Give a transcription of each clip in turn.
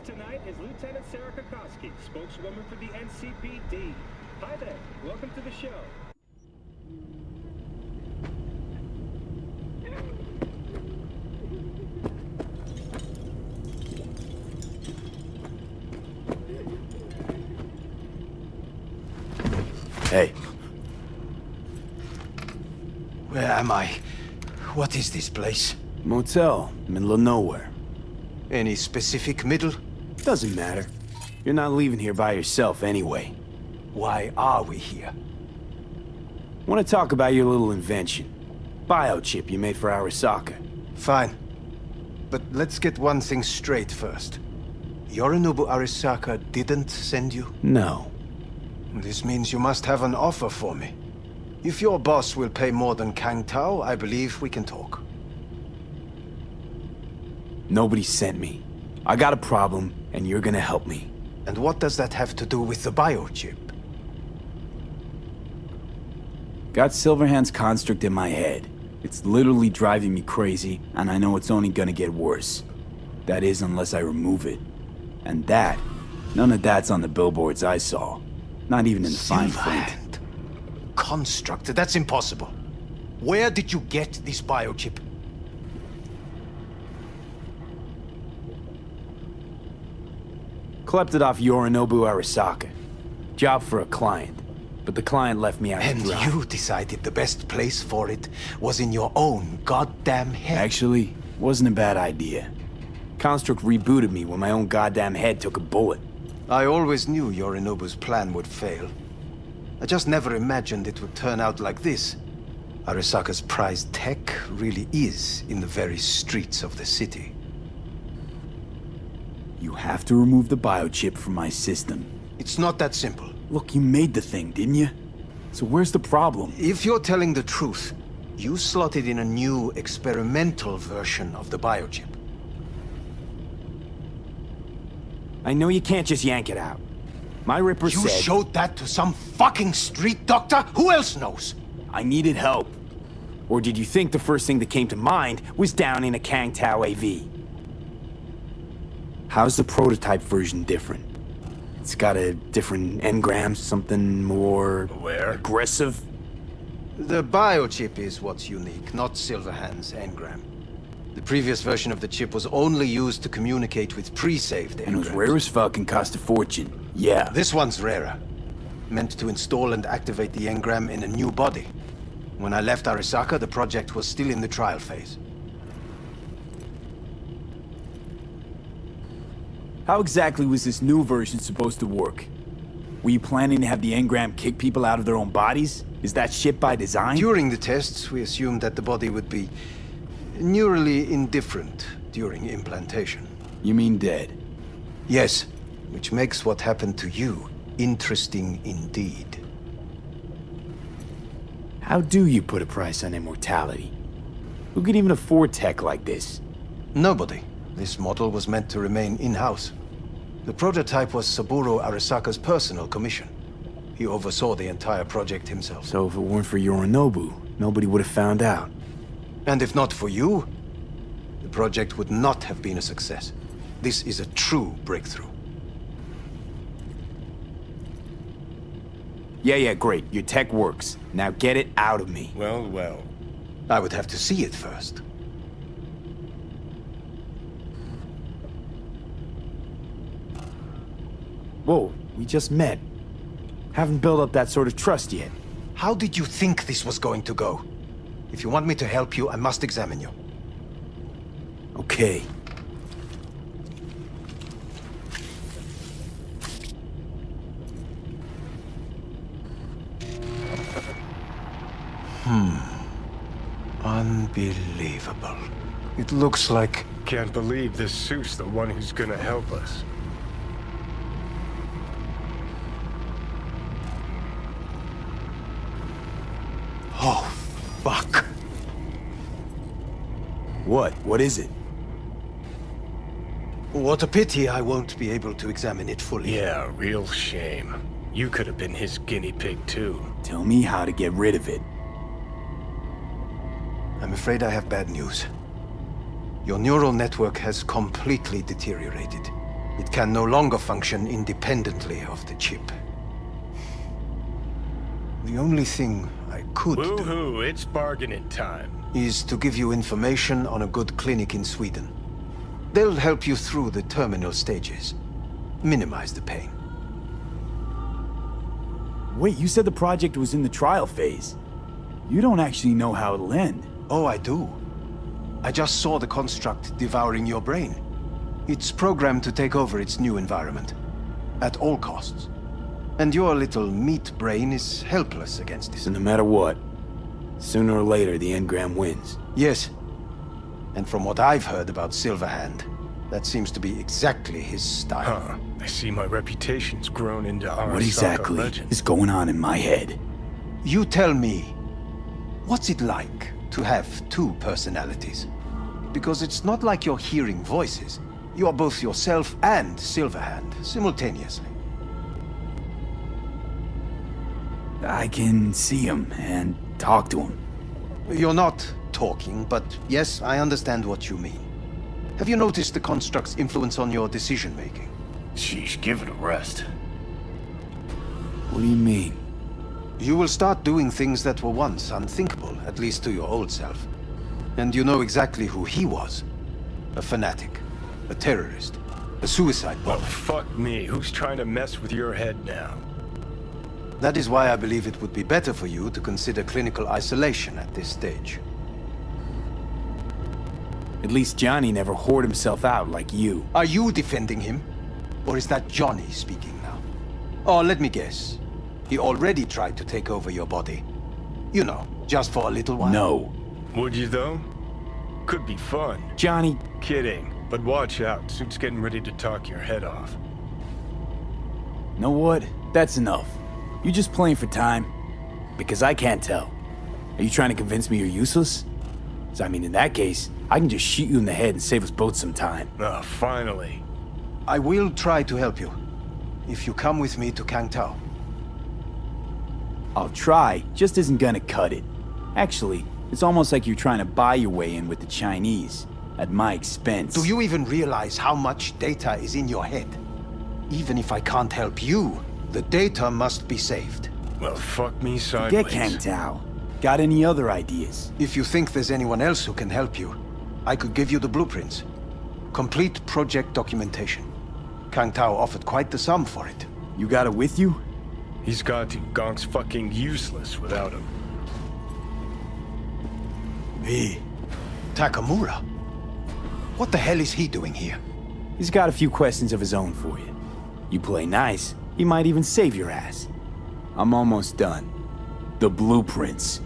tonight is Lieutenant Sarah Kokoski, spokeswoman for the NCPD. Hi there. Welcome to the show. Hey. Where am I? What is this place? Motel, middle of nowhere. Any specific middle? Doesn't matter. You're not leaving here by yourself anyway. Why are we here? Want to talk about your little invention. Biochip you made for Arasaka. Fine. But let's get one thing straight first. Yorinobu Arasaka didn't send you? No. This means you must have an offer for me. If your boss will pay more than Kang Tao, I believe we can talk. Nobody sent me. I got a problem, and you're gonna help me. And what does that have to do with the biochip? Got Silverhand's construct in my head. It's literally driving me crazy, and I know it's only gonna get worse. That is, unless I remove it. And that, none of that's on the billboards I saw. Not even in the fine print. Construct? That's impossible. Where did you get this biochip? Klept it off Yorinobu Arasaka. Job for a client. But the client left me out to dry. And you decided the best place for it was in your own goddamn head. Actually, wasn't a bad idea. Construct rebooted me when my own goddamn head took a bullet. I always knew Yorinobu's plan would fail. I just never imagined it would turn out like this. Arasaka's prized tech really is in the very streets of the city. You have to remove the biochip from my system. It's not that simple. Look, you made the thing, didn't you? So where's the problem? If you're telling the truth, you slotted in a new experimental version of the biochip. I know you can't just yank it out. My Ripper said... You showed that to some fucking street doctor? Who else knows? I needed help. Or did you think the first thing that came to mind was down in a Kang Tao AV? How's the prototype version different? It's got a different engram, something more... aggressive? The biochip is what's unique, not Silverhand's engram. The previous version of the chip was only used to communicate with pre-saved engrams. And it was rare as fuck and cost a fortune. Yeah. This one's rarer. Meant to install and activate the engram in a new body. When I left Arasaka, the project was still in the trial phase. How exactly was this new version supposed to work? Were you planning to have the engram kick people out of their own bodies? Is that shit by design? During the tests, we assumed that the body would be neurally indifferent during implantation. You mean dead? Yes, which makes what happened to you interesting indeed. How do you put a price on immortality? Who could even afford tech like this? Nobody. This model was meant to remain in-house. The prototype was Saburo Arasaka's personal commission. He oversaw the entire project himself. So if it weren't for Yorinobu, nobody would have found out. And if not for you, the project would not have been a success. This is a true breakthrough. Yeah, great. Your tech works. Now get it out of me. Well. I would have to see it first. Whoa, we just met. Haven't built up that sort of trust yet. How did you think this was going to go? If you want me to help you, I must examine you. Okay. Unbelievable. It looks like... Can't believe this suit's the one who's gonna help us. Oh, fuck. What? What is it? What a pity I won't be able to examine it fully. Yeah, real shame. You could have been his guinea pig too. Tell me how to get rid of it. I'm afraid I have bad news. Your neural network has completely deteriorated. It can no longer function independently of the chip. The only thing I could do Woohoo, it's bargaining time. is to give you information on a good clinic in Sweden. They'll help you through the terminal stages. Minimize the pain. Wait, you said the project was in the trial phase. You don't actually know how it'll end. Oh, I do. I just saw the construct devouring your brain. It's programmed to take over its new environment. At all costs. And your little meat brain is helpless against So it. no matter what, sooner or later the engram wins. Yes. And from what I've heard about Silverhand, that seems to be exactly his style. Huh. I see my reputation's grown into our What exactly legend. is going on in my head? You tell me, what's it like to have two personalities? Because it's not like you're hearing voices. You are both yourself and Silverhand simultaneously. I can see him and talk to him. You're not talking, but yes, I understand what you mean. Have you noticed the construct's influence on your decision-making? Sheesh, give it a rest. What do you mean? You will start doing things that were once unthinkable, at least to your old self. And you know exactly who he was. A fanatic, a terrorist, a suicide Well, bomber. fuck me. Who's trying to mess with your head now? That is why I believe it would be better for you to consider clinical isolation at this stage. At least Johnny never whored himself out like you. Are you defending him? Or is that Johnny speaking now? Oh, let me guess. He already tried to take over your body. You know, just for a little while. No. Would you, though? Could be fun. Johnny, Kidding. But watch out. Suit's getting ready to talk your head off. know what? That's enough. You just playing for time? Because I can't tell. Are you trying to convince me you're useless? 'Cause I mean, in that case, I can just shoot you in the head and save us both some time. Ah, finally. I will try to help you. If you come with me to Kangtao. I'll try, just isn't gonna cut it. Actually, it's almost like you're trying to buy your way in with the Chinese, at my expense. Do you even realize how much data is in your head? Even if I can't help you, the data must be saved. Well, fuck me sideways. Get Kang Tao. Got any other ideas? If you think there's anyone else who can help you, I could give you the blueprints. Complete project documentation. Kangtao offered quite the sum for it. You got it with you? He's got to. Gonk's fucking useless without him. Hey, Takamura? What the hell is he doing here? He's got a few questions of his own for you. You play nice, he might even save your ass. I'm almost done. The blueprints.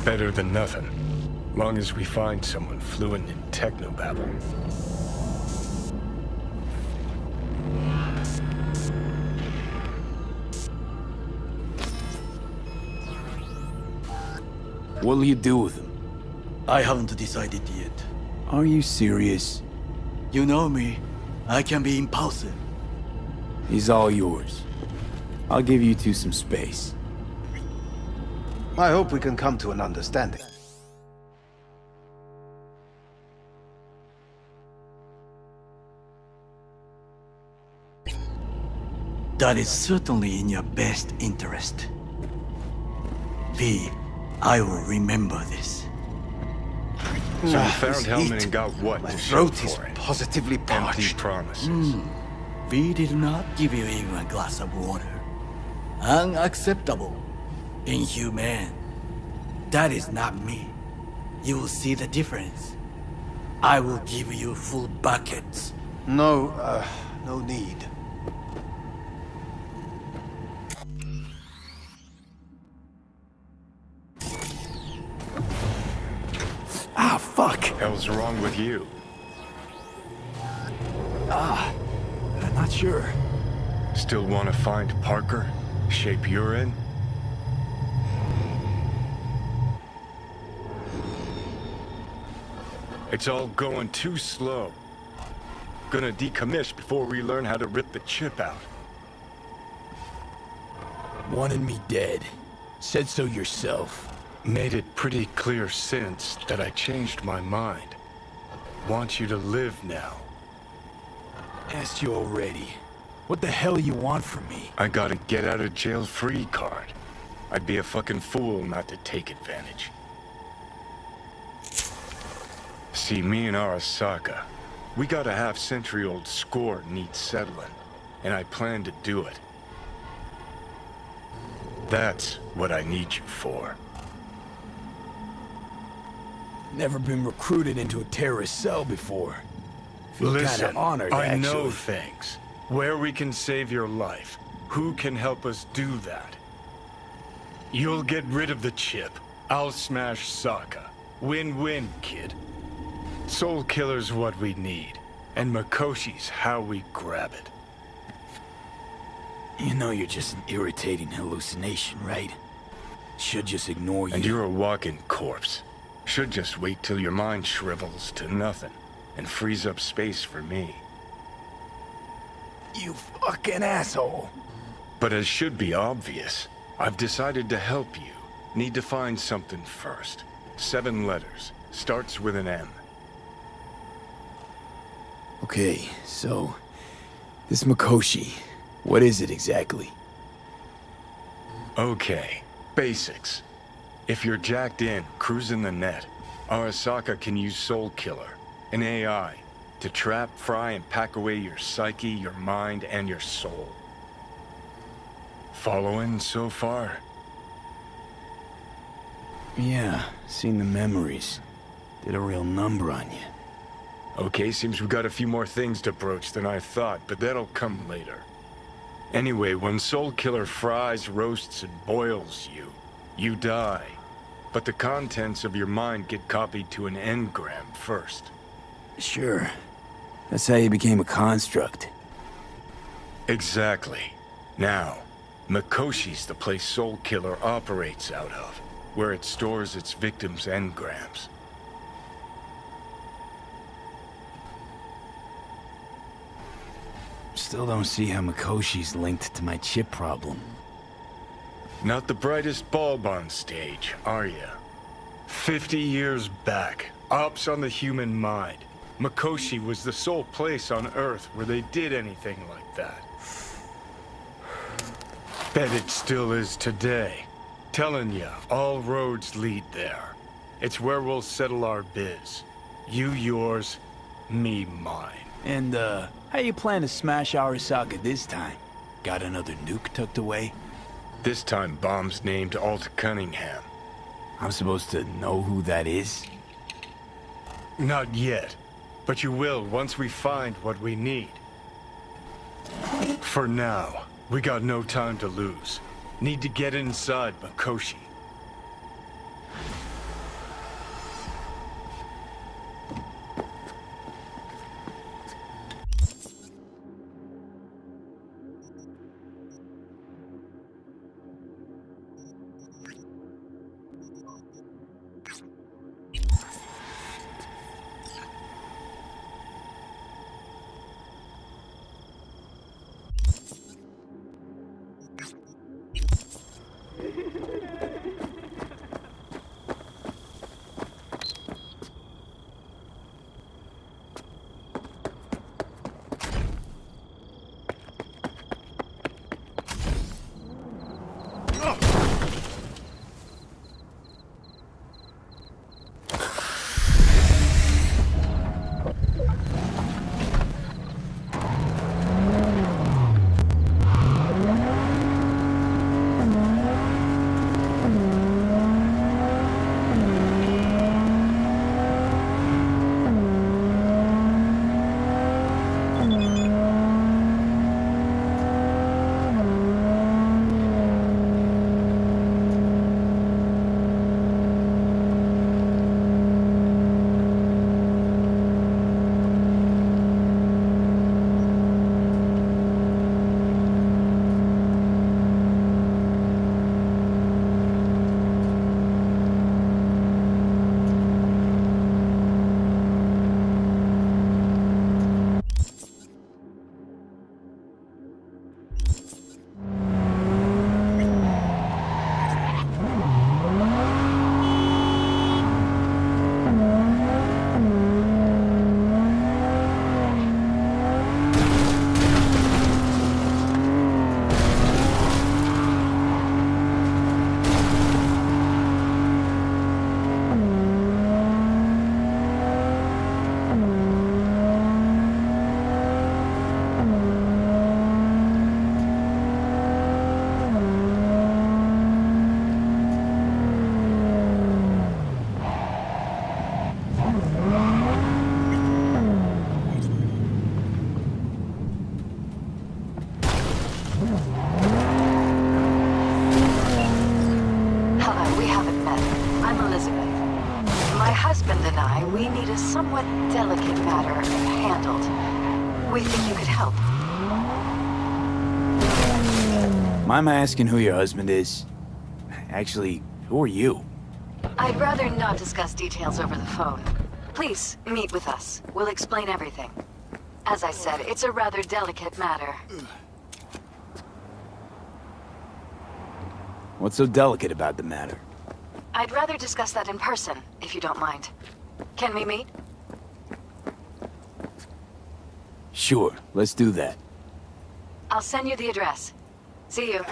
Better than nothing. Long as we find someone fluent in technobabble. What'll you do with him? I haven't decided yet. Are you serious? You know me. I can be impulsive. He's all yours. I'll give you two some space. I hope we can come to an understanding. That is certainly in your best interest. V, I will remember this. So you found This Hellman heat. and got what My to show throat is for it? positively Empty parched. promises. V did not give you even a glass of water. Unacceptable. Inhumane. That is not me. You will see the difference. I will give you full buckets. No, no need. Ah, fuck! Hell's wrong with you? I'm not sure. Still want to find Parker? Shape you're in? It's all going too slow. Gonna decommission before we learn how to rip the chip out. Wanted me dead. Said so yourself. Made it pretty clear since that I changed my mind. Want you to live now. Asked you already. What the hell you want from me? I got a get out of jail free card. I'd be a fucking fool not to take advantage. See, me and Arasaka, we got a half-century-old score needs settling, and I plan to do it. That's what I need you for. Never been recruited into a terrorist cell before. Feel Listen, kinda honored, I actually. know things. Where we can save your life. Who can help us do that? You'll get rid of the chip. I'll smash Sokka. Win-win, kid. Soul Killer's what we need. And Makoshi's how we grab it. You know you're just an irritating hallucination, right? Should just ignore you. And you're a walking corpse. Should just wait till your mind shrivels to nothing and frees up space for me. You fucking asshole. But as should be obvious, I've decided to help you. Need to find something first. 7 letters. Starts with an M. Okay, so... this Makoshi, what is it exactly? Okay, basics. If you're jacked in, cruising the net, Arasaka can use Soul Killer, an AI, to trap, fry, and pack away your psyche, your mind, and your soul. Following so far? Yeah, seen the memories. Did a real number on you. Okay, seems we got a few more things to broach than I thought, but that'll come later. Anyway, when Soul Killer fries, roasts, and boils you, you die. But the contents of your mind get copied to an engram first. Sure. That's how you became a construct. Exactly. Now, Makoshi's the place Soul Killer operates out of, where it stores its victims' engrams. Still don't see how Makoshi's linked to my chip problem. Not the brightest bulb on stage, are ya? 50 years back, ops on the human mind. Makoshi was the sole place on Earth where they did anything like that. Bet it still is today. Telling ya, all roads lead there. It's where we'll settle our biz. You yours, me mine. And, how you plan to smash Arasaka this time? Got another nuke tucked away? This time bomb's named Alt Cunningham. I'm supposed to know who that is? Not yet, but you will once we find what we need. For now, we got no time to lose. Need to get inside Makoshi. a delicate matter handled. We think you could help. Mind my asking who your husband is? Actually, who are you? I'd rather not discuss details over the phone. Please, meet with us. We'll explain everything. As I said, it's a rather delicate matter. What's so delicate about the matter? I'd rather discuss that in person, if you don't mind. Can we meet? Sure, let's do that. I'll send you the address. See you.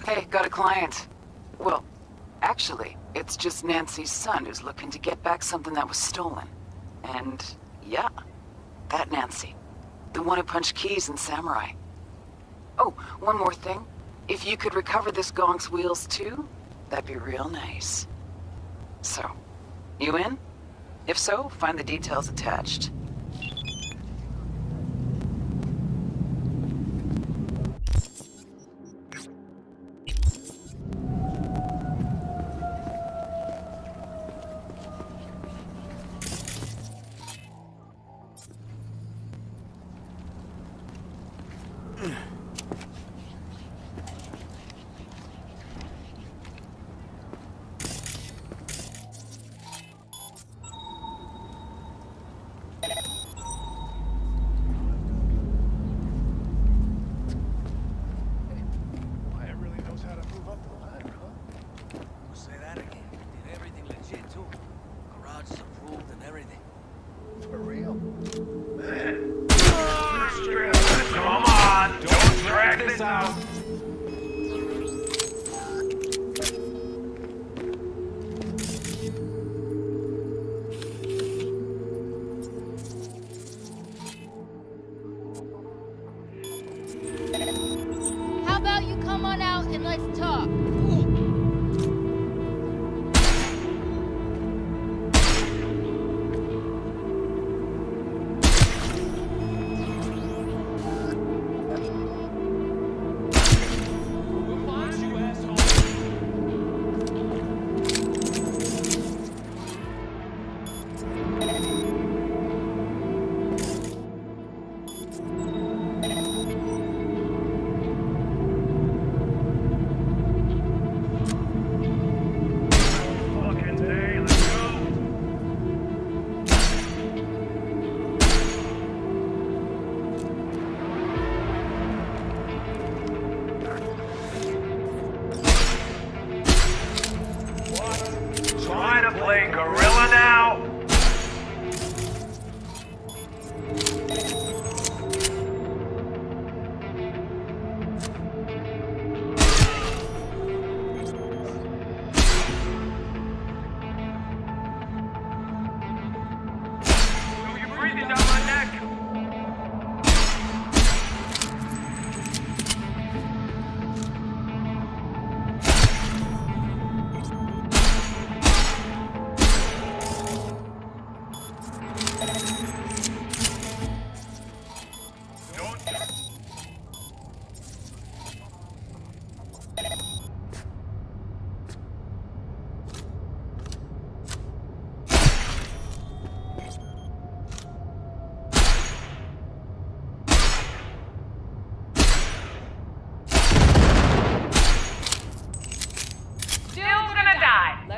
Hey, got a client. Well, actually, it's just Nancy's son who's looking to get back something that was stolen. And, yeah, that Nancy. The one who punched Keys in Samurai. Oh, one more thing. If you could recover this gong's wheels too, that'd be real nice. So, you in? If so, find the details attached. How about you come on out and let's talk?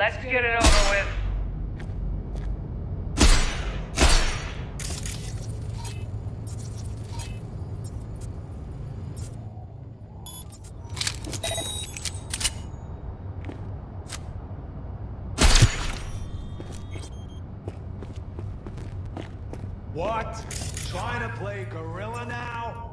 let's get it over with. What? Trying to play gorilla now?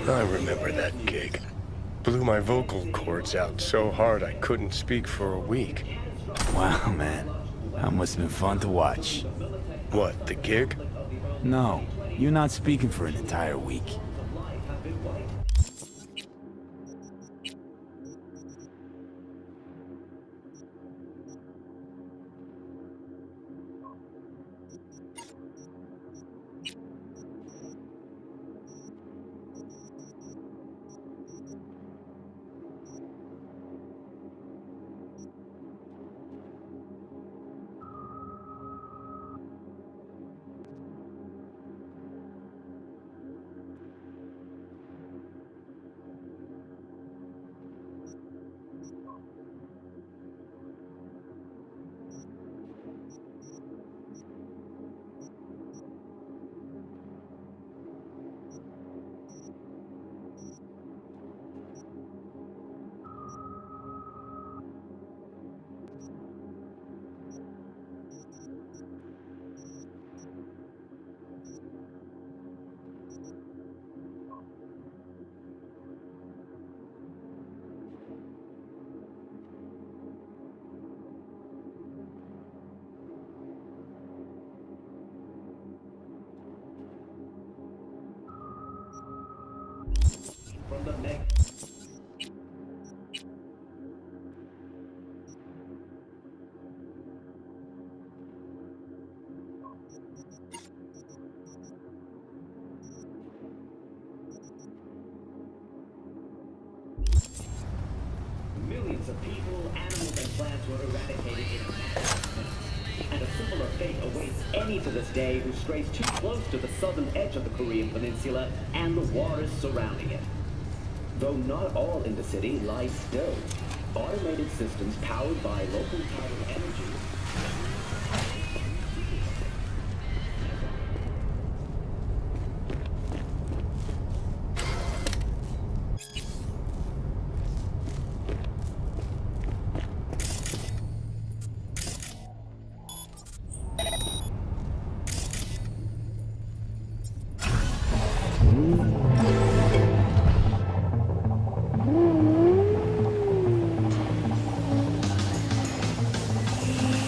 I remember that gig. Blew my vocal cords out so hard I couldn't speak for a week. Wow, man. That must have been fun to watch. What, the gig? No, you're not speaking for an entire week. Millions of people, animals, and plants were eradicated in a matter, and a similar fate awaits any to this day who strays too close to the southern edge of the Korean peninsula and the waters surrounding it. Though not all in the city lie still, automated systems powered by local tidal energy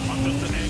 I'm just an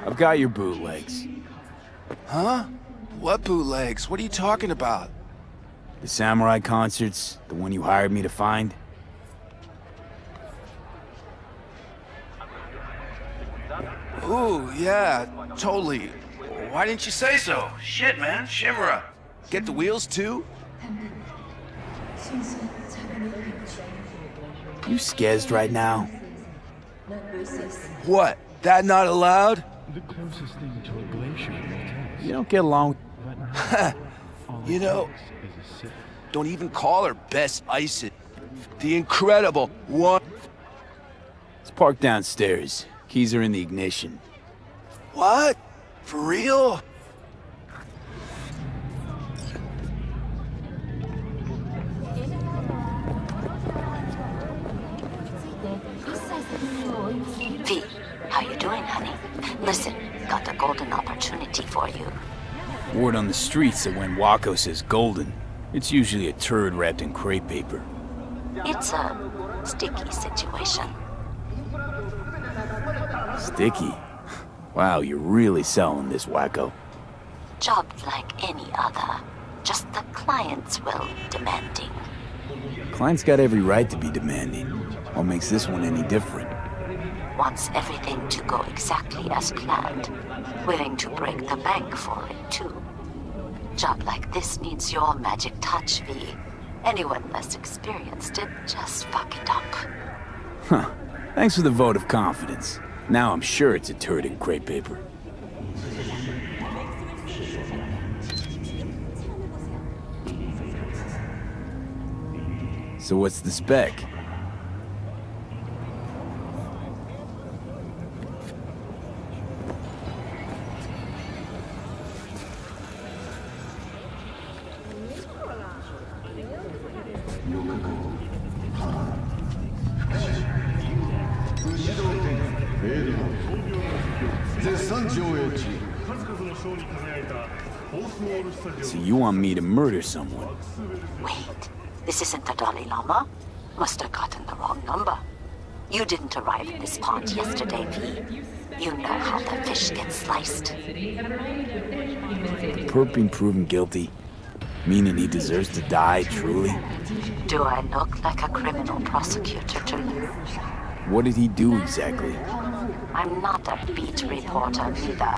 I've got your bootlegs. Huh? What bootlegs? What are you talking about? The samurai concerts, the one you hired me to find. Ooh, yeah, totally. Why didn't you say so? Shit, man, Shimura. Get the wheels too? You scazzed right now? What? That not allowed? You don't get along with... You know, don't even call her Best Iced. The incredible one. It's parked downstairs. Keys are in the ignition. What? For real? V, how you doing, honey? Listen, got a golden opportunity for you. Word on the streets that when Wako says golden, it's usually a turd wrapped in crepe paper. It's a sticky situation. Sticky? Wow, you're really selling this, Wacko. Job like any other. Just the client's will demanding. Client's got every right to be demanding. What makes this one any different? Wants everything to go exactly as planned. Willing to break the bank for it, too. Job like this needs your magic touch, V. Anyone less experienced it just fuck it up. Huh. Thanks for the vote of confidence. Now I'm sure it's a turd in crepe paper. So what's the spec? So you want me to murder someone? Wait, this isn't the Dalai Lama? Must have gotten the wrong number. You didn't arrive in this pond yesterday, V. You know how the fish gets sliced. Perp being proven guilty? Meaning he deserves to die, truly? Do I look like a criminal prosecutor to you? What did he do exactly? I'm not a beat reporter neither.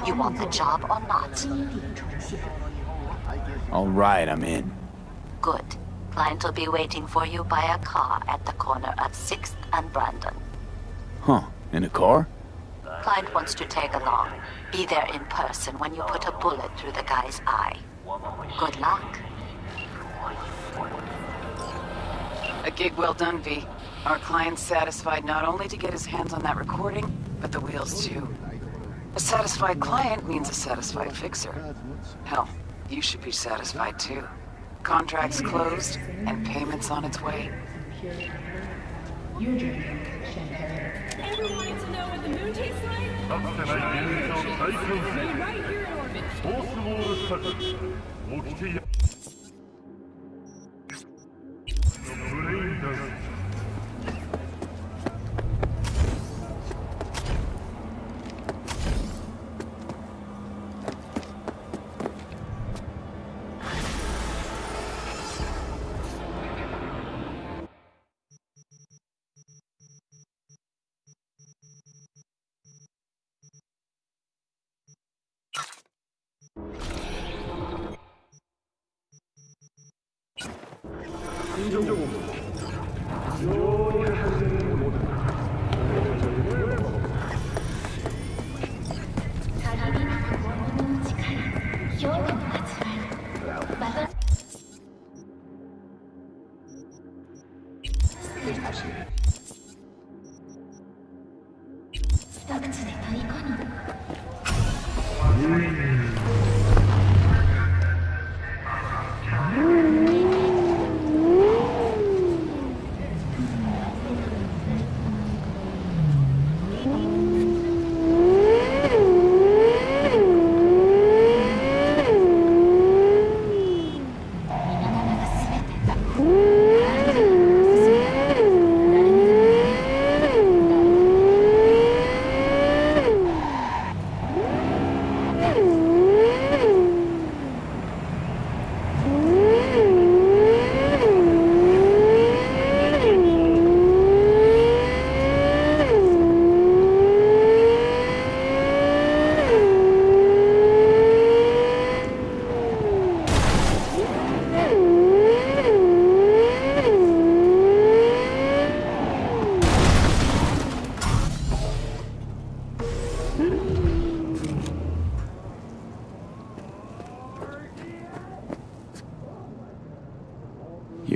You want the job or not? All right, I'm in. Good. Client will be waiting for you by a car at the corner of 6th and Brandon. Huh, in a car? Client wants to tag along. Be there in person when you put a bullet through the guy's eye. Good luck. A gig well done, V. Our client's satisfied not only to get his hands on that recording, but the wheels too. A satisfied client means a satisfied fixer. Hell, you should be satisfied too. Contract's closed, and payment's on its way. Ever wanted to know what the moon tastes like? Right here in orbit.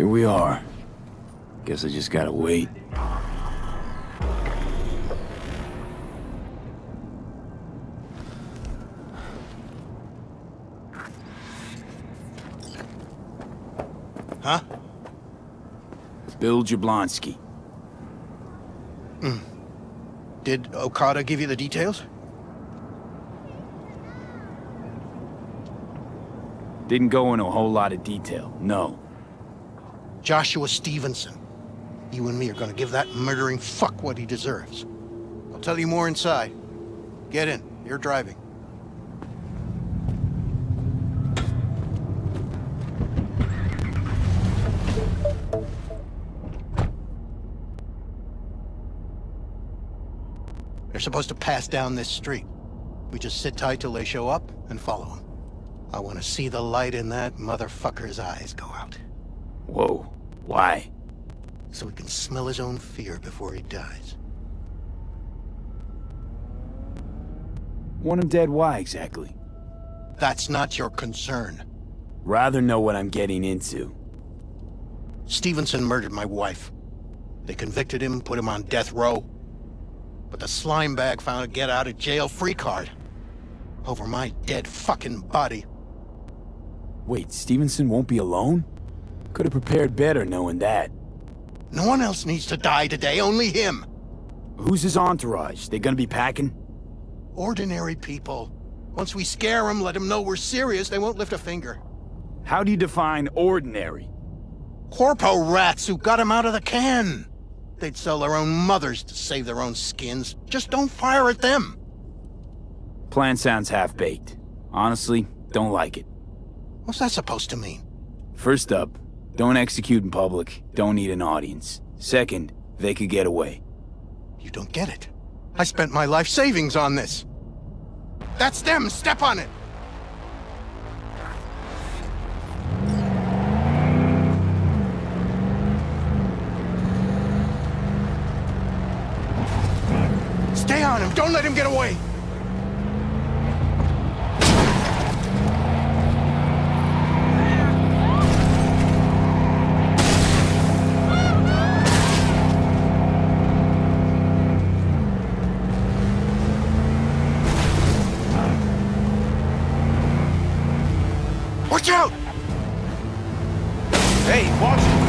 Here we are. Guess I just gotta wait. Huh? Bill Jablonski. Did Okada give you the details? Didn't go into a whole lot of detail, no. Joshua Stevenson. You and me are gonna give that murdering fuck what he deserves. I'll tell you more inside. Get in. You're driving. They're supposed to pass down this street. We just sit tight till they show up and follow them. I want to see the light in that motherfucker's eyes go out. Whoa, why? So he can smell his own fear before he dies. Want him dead, why exactly? That's not your concern. Rather know what I'm getting into. Stevenson murdered my wife. They convicted him, put him on death row. But the slime bag found a get-out-of-jail-free card. Over my dead fucking body. Wait, Stevenson won't be alone? Could have prepared better knowing that. No one else needs to die today, only him. Who's his entourage? They gonna be packing? Ordinary people. Once we scare them, let them know we're serious, they won't lift a finger. How do you define ordinary? Corpo rats who got him out of the can. They'd sell their own mothers to save their own skins. Just don't fire at them. Plan sounds half-baked. Honestly, don't like it. What's that supposed to mean? First up, don't execute in public, don't need an audience. Second, they could get away. You don't get it. I spent my life savings on this. That's them, step on it! Stay on him, don't let him get away! Watch out! Hey, watch it!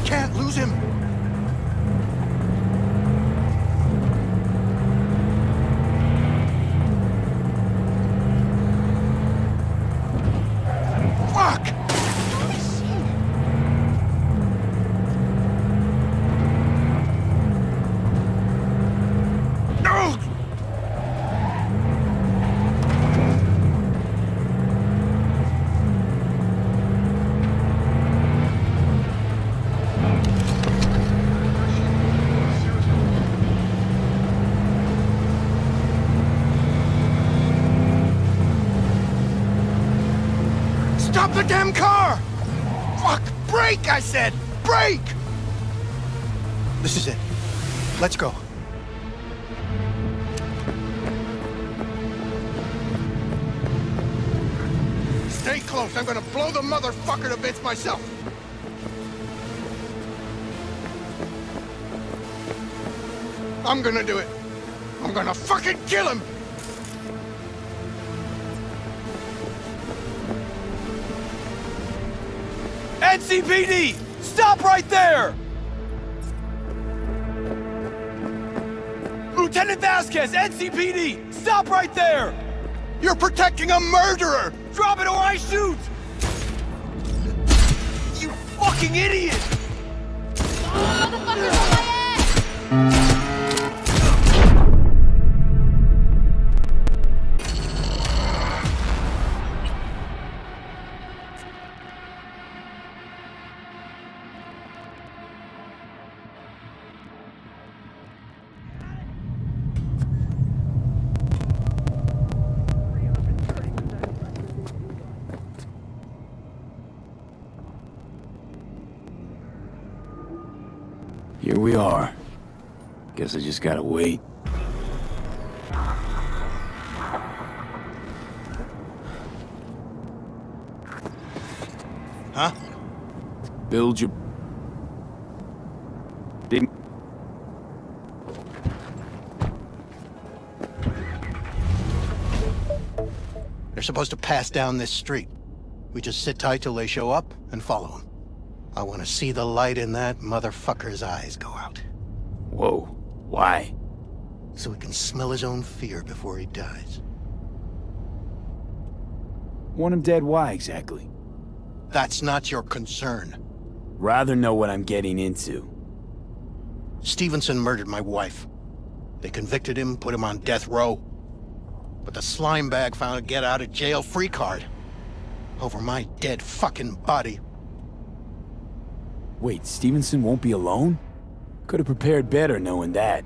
Can't lose him! Fuck! No! Stop the damn car! Fuck! Brake, I said! Brake! This is it. Let's go. Stay close. I'm gonna blow the motherfucker to bits myself. I'm gonna do it. I'm gonna fucking kill him! NCPD! Stop right there! Lieutenant Vasquez, NCPD! Stop right there! You're protecting a murderer! Drop it or I shoot! You fucking idiot! Motherfuckers on my ass! Here we are. Guess I just gotta wait. Huh? Build your... Didn't... They're supposed to pass down this street. We just sit tight till they show up and follow them. I want to see the light in that motherfucker's eyes go out. Whoa. Why? So he can smell his own fear before he dies. Want him dead, why exactly? That's not your concern. Rather know what I'm getting into. Stevenson murdered my wife. They convicted him, put him on death row. But the slime bag found a get-out-of-jail-free card. Over my dead fucking body. Wait, Stevenson won't be alone? Could have prepared better knowing that.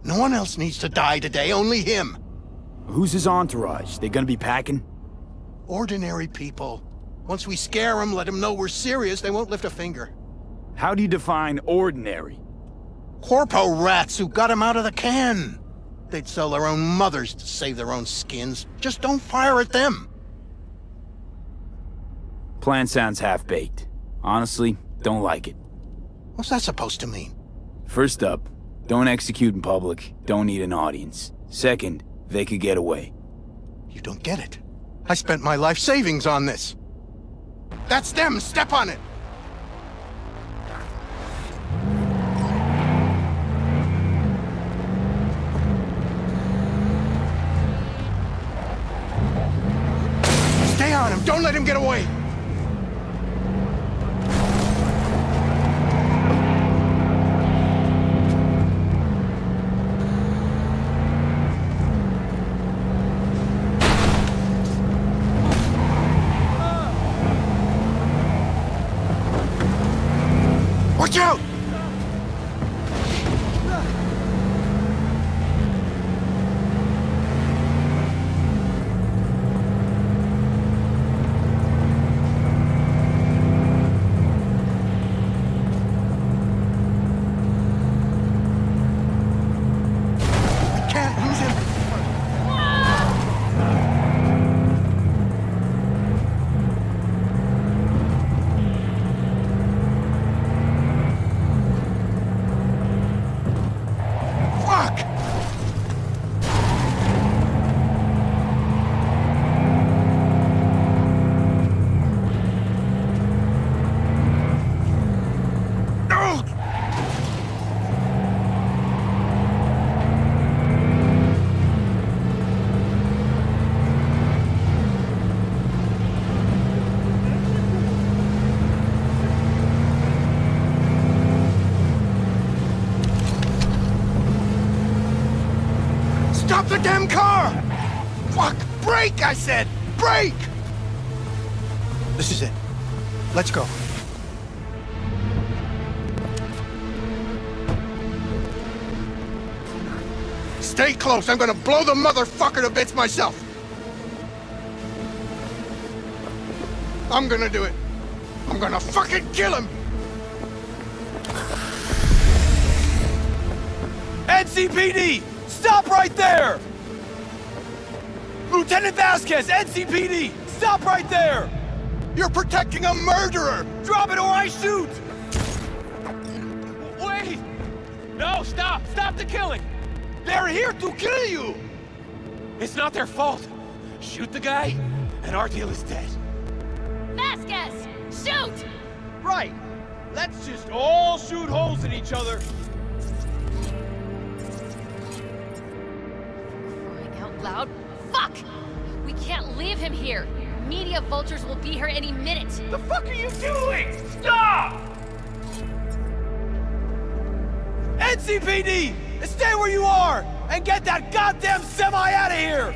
No one else needs to die today, only him. Who's his entourage? They gonna be packing? Ordinary people. Once we scare them, let them know we're serious, they won't lift a finger. How do you define ordinary? Corpo rats who got him out of the can. They'd sell their own mothers to save their own skins. Just don't fire at them. Plan sounds half-baked. Honestly, don't like it. What's that supposed to mean? First up, don't execute in public. Don't need an audience. Second, they could get away. You don't get it. I spent my life savings on this. That's them! Step on it! Stay on him! Don't let him get away! Watch out! We can't lose him. Fuck! No! Stop the damn car! Fuck! Brake, I said! Brake! This is it. Let's go. Stay close. I'm gonna blow the motherfucker to bits myself. I'm gonna do it. I'm gonna fucking kill him! NCPD! Stop right there! Lieutenant Vasquez, NCPD! Stop right there! You're protecting a murderer! Drop it or I shoot! Wait! No, stop! Stop the killing! They're here to kill you! It's not their fault. Shoot the guy, and our deal is dead. Vasquez! Shoot! Right! Let's just all shoot holes in each other. Crying out loud. Fuck! We can't leave him here. Media vultures will be here any minute. The fuck are you doing? Stop! NCPD! Stay where you are! And get that goddamn semi out of here!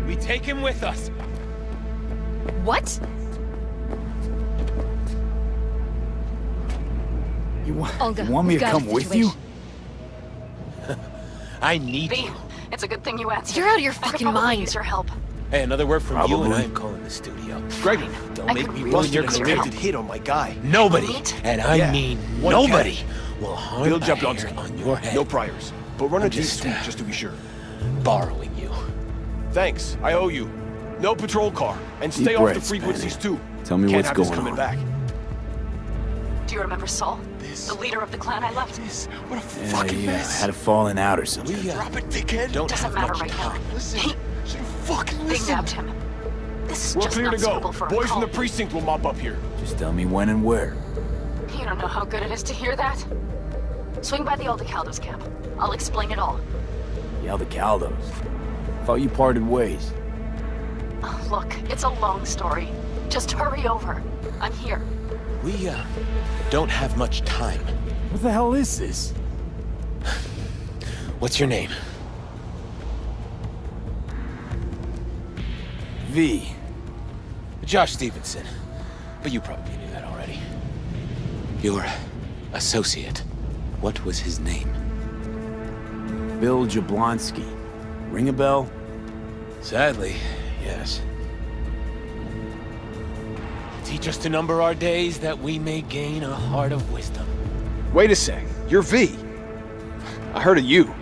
We take him with us. What? You want Olga, me we've to got come a with you? situation. I need V, you. it's a good thing you answered. You're out of your I could fucking probably mind. use your help. Hey, another word from you and Probably. I'm calling the studio. Gregor, Don't make me ruin busted your an career. attempted hit on my guy. Nobody, and I Yeah, mean one nobody, cat. will harm Bill a hair Jablonski. on your head. No priors. But run a deep just, sweep just to be sure. Borrowing you. Thanks, I owe you. No patrol car. And Deep stay off the breaths, frequencies Benny. too. Tell me Can't what's have this going coming on. back. Do you remember Saul? The leader of the clan I left? What a Yeah, fucking yeah, mess. had a falling out or something. Drop it, dickhead. Don't Doesn't have matter much right time. now. Listen. He, So you fucking they listen. nabbed him. This is We're just clear not to suitable go. for a Boys from cult. the precinct will mop up here. Just tell me when and where. You don't know how good it is to hear that. Swing by the Aldecaldos camp. I'll explain it all. The Aldecaldos. Thought you parted ways. Oh, look, it's a long story. Just hurry over. I'm here. We, don't have much time. What the hell is this? What's your name? V. Josh Stevenson. But you probably knew that already. Your associate. What was his name? Bill Jablonski. Ring a bell? Sadly, yes. Teach us to number our days that we may gain a heart of wisdom. Wait a sec. You're V. I heard of you.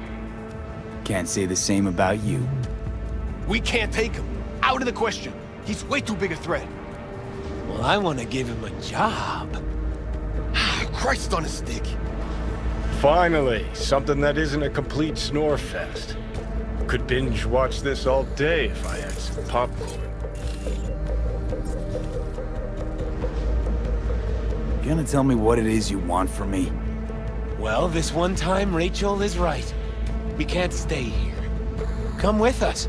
Can't say the same about you. We can't take him. Out of the question. He's way too big a threat. Well, I want to give him a job. Christ on a stick. Finally, something that isn't a complete snore fest. Could binge watch this all day if I had some popcorn. You gonna tell me what it is you want from me? Well, this one time, Rachel is right. We can't stay here. Come with us.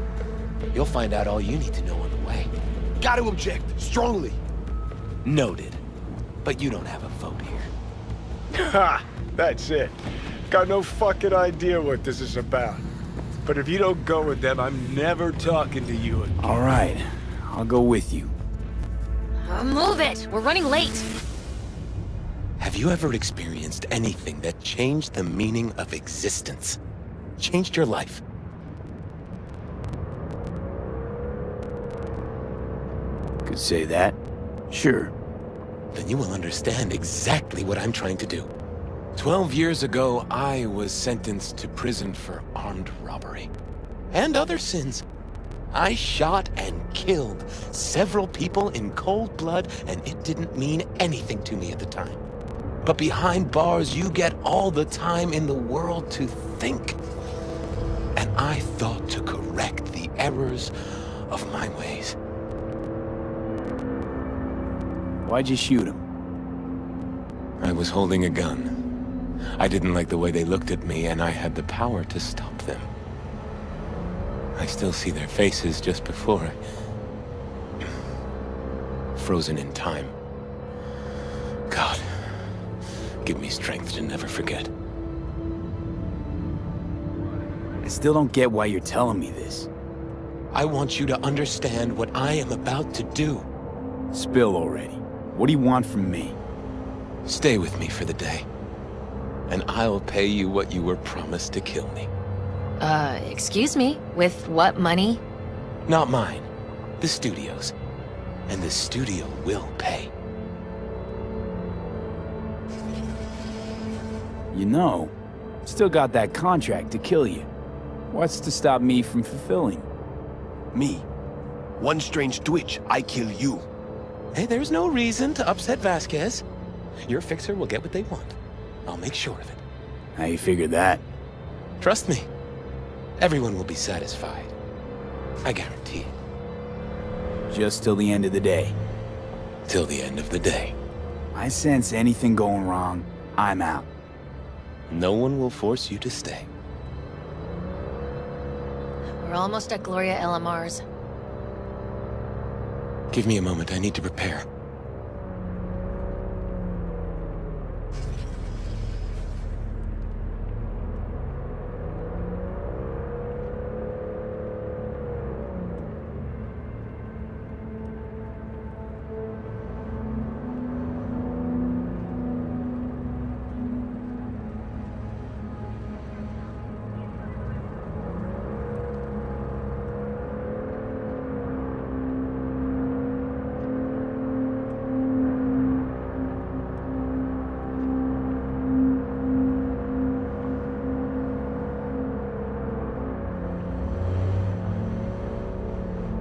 You'll find out all you need to know on the way. Gotta object. Strongly. Noted. But you don't have a vote here. Ha! That's it. Got no fucking idea what this is about. But if you don't go with them, I'm never talking to you again. All right, I'll go with you. Move it! We're running late! Have you ever experienced anything that changed the meaning of existence? Changed your life? Could say that. Sure. Then you will understand exactly what I'm trying to do. 12 years ago, I was sentenced to prison for armed robbery. And other sins. I shot and killed several people in cold blood, and it didn't mean anything to me at the time. But behind bars, you get all the time in the world to think. And I thought to correct the errors of my ways. Why'd you shoot him? I was holding a gun. I didn't like the way they looked at me, and I had the power to stop them. I still see their faces just before frozen in time. God, give me strength to never forget. I still don't get why you're telling me this. I want you to understand what I am about to do. Spill already. What do you want from me? Stay with me for the day, and I'll pay you what you were promised to kill me. Excuse me? With what money? Not mine. The studio's. And the studio will pay. You know, still got that contract to kill you. What's to stop me from fulfilling? Me. One strange twitch, I kill you. Hey, there's no reason to upset Vasquez. Your fixer will get what they want. I'll make sure of it. How you figure that? Trust me. Everyone will be satisfied. I guarantee it. Just till the end of the day. Till the end of the day. I sense anything going wrong, I'm out. No one will force you to stay. We're almost at Gloria LMR's. Give me a moment, I need to prepare.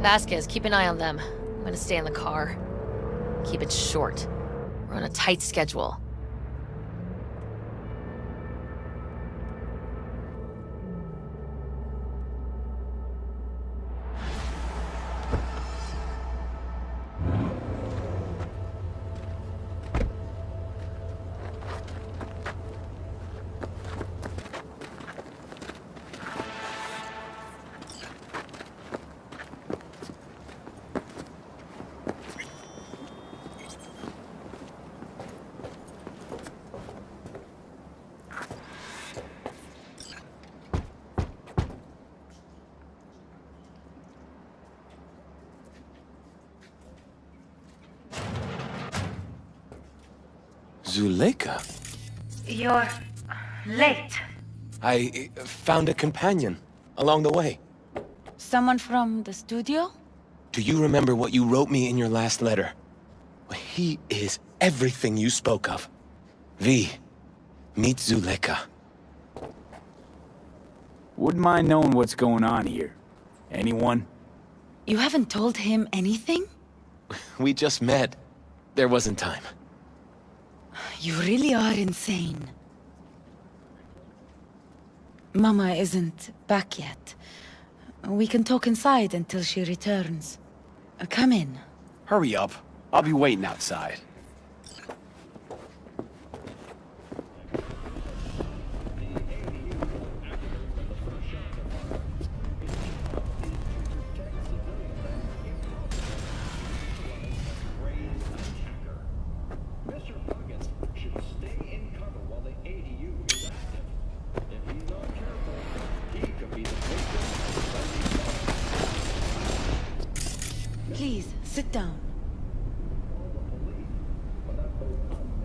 Vasquez, keep an eye on them. I'm gonna stay in the car. Keep it short. We're on a tight schedule. Zuleika? You're late. I found a companion along the way. Someone from the studio? Do you remember what you wrote me in your last letter? He is everything you spoke of. V, meet Zuleika. Wouldn't mind knowing what's going on here. Anyone? You haven't told him anything? We just met. There wasn't time. You really are insane. Mama isn't back yet. We can talk inside until she returns. Come in. Hurry up. I'll be waiting outside. Please, sit down.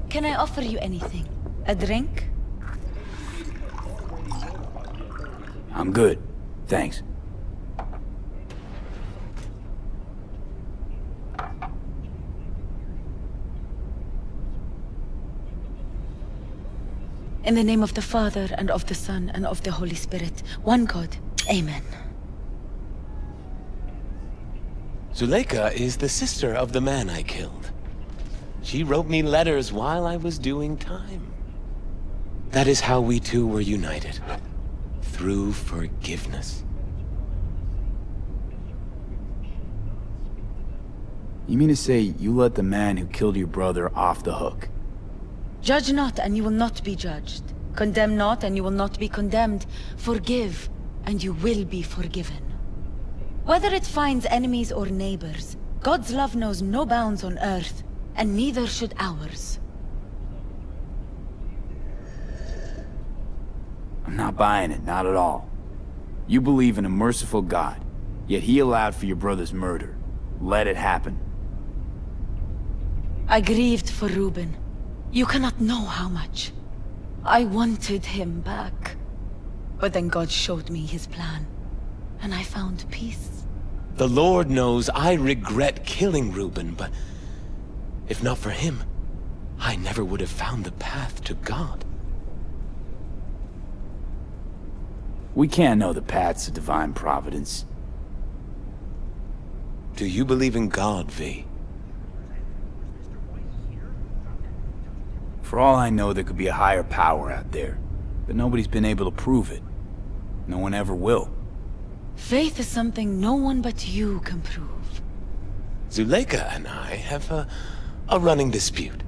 Can I offer you anything? A drink? I'm good. Thanks. In the name of the Father, and of the Son, and of the Holy Spirit, one God. Amen. Zuleika is the sister of the man I killed. She wrote me letters while I was doing time. That is how we two were united. Through forgiveness. You mean to say you let the man who killed your brother off the hook? Judge not, and you will not be judged. Condemn not, and you will not be condemned. Forgive, and you will be forgiven. Whether it finds enemies or neighbors, God's love knows no bounds on earth, and neither should ours. I'm not buying it, not at all. You believe in a merciful God, yet he allowed for your brother's murder. Let it happen. I grieved for Reuben. You cannot know how much. I wanted him back. But then God showed me his plan, and I found peace. The Lord knows I regret killing Reuben, but if not for him, I never would have found the path to God. We can't know the paths of divine providence. Do you believe in God, V? For all I know, there could be a higher power out there, but nobody's been able to prove it. No one ever will. Faith is something no one but you can prove. Zuleika and I have a running dispute.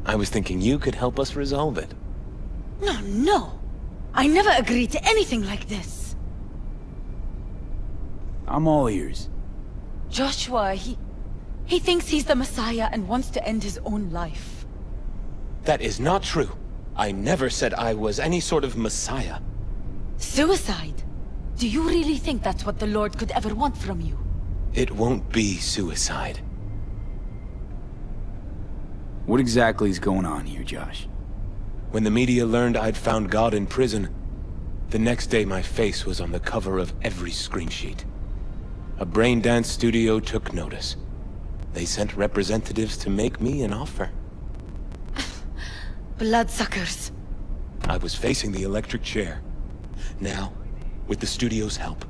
I was thinking you could help us resolve it. No. I never agreed to anything like this. I'm all ears. Joshua, he thinks he's the Messiah and wants to end his own life. That is not true. I never said I was any sort of Messiah. Suicide? Do you really think that's what the Lord could ever want from you? It won't be suicide. What exactly is going on here, Josh? When the media learned I'd found God in prison, the next day my face was on the cover of every screen sheet. A brain dance studio took notice. They sent representatives to make me an offer. Bloodsuckers. I was facing the electric chair. Now, with the studio's help,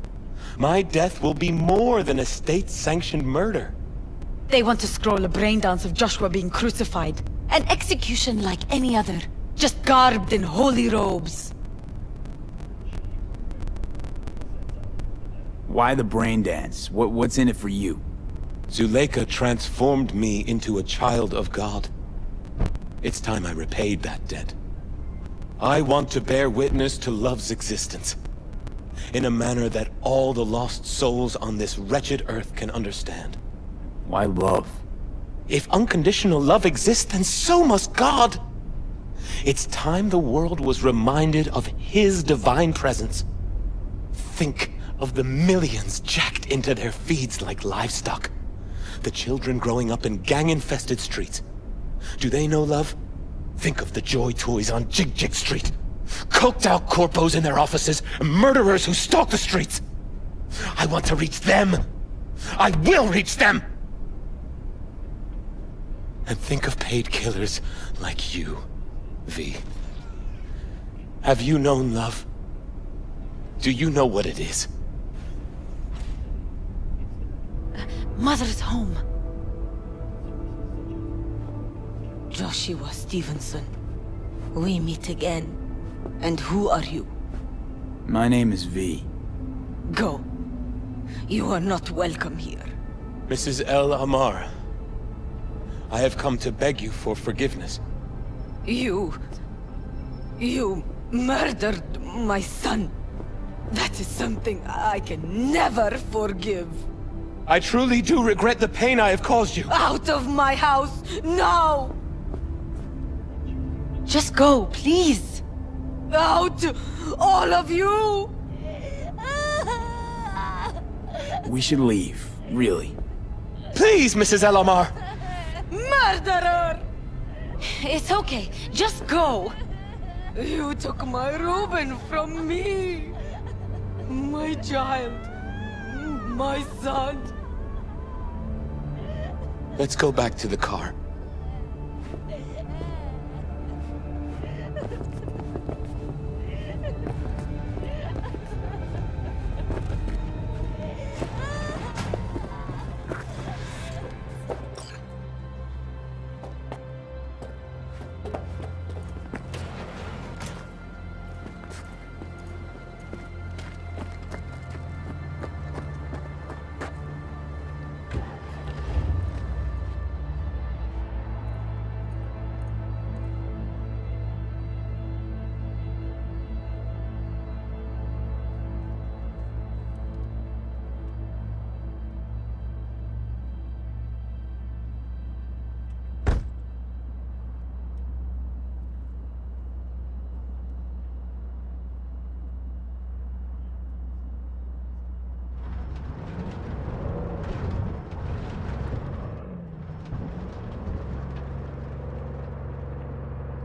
my death will be more than a state-sanctioned murder. They want to scroll a brain dance of Joshua being crucified. An execution like any other, just garbed in holy robes. Why the brain dance? What's in it for you? Zuleika transformed me into a child of God. It's time I repaid that debt. I want to bear witness to love's existence, in a manner that all the lost souls on this wretched earth can understand. Why love? If unconditional love exists, then so must God. It's time the world was reminded of His divine presence. Think of the millions jacked into their feeds like livestock. The children growing up in gang-infested streets. Do they know love? Think of the joy toys on Jig Jig Street. Coked-out corpos in their offices, and murderers who stalk the streets. I want to reach them. I will reach them! And think of paid killers like you, V. Have you known love? Do you know what it is? Mother's home. Joshua Stevenson. We meet again. And who are you? My name is V. Go. You are not welcome here. Mrs. El Amar, I have come to beg you for forgiveness. You murdered my son. That is something I can never forgive. I truly do regret the pain I have caused you. Out of my house, now! Just go, please. Out, all of you! We should leave, really. Please, Mrs. El Amar! Murderer! It's okay, just go. You took my Reuben from me. My child. My son. Let's go back to the car.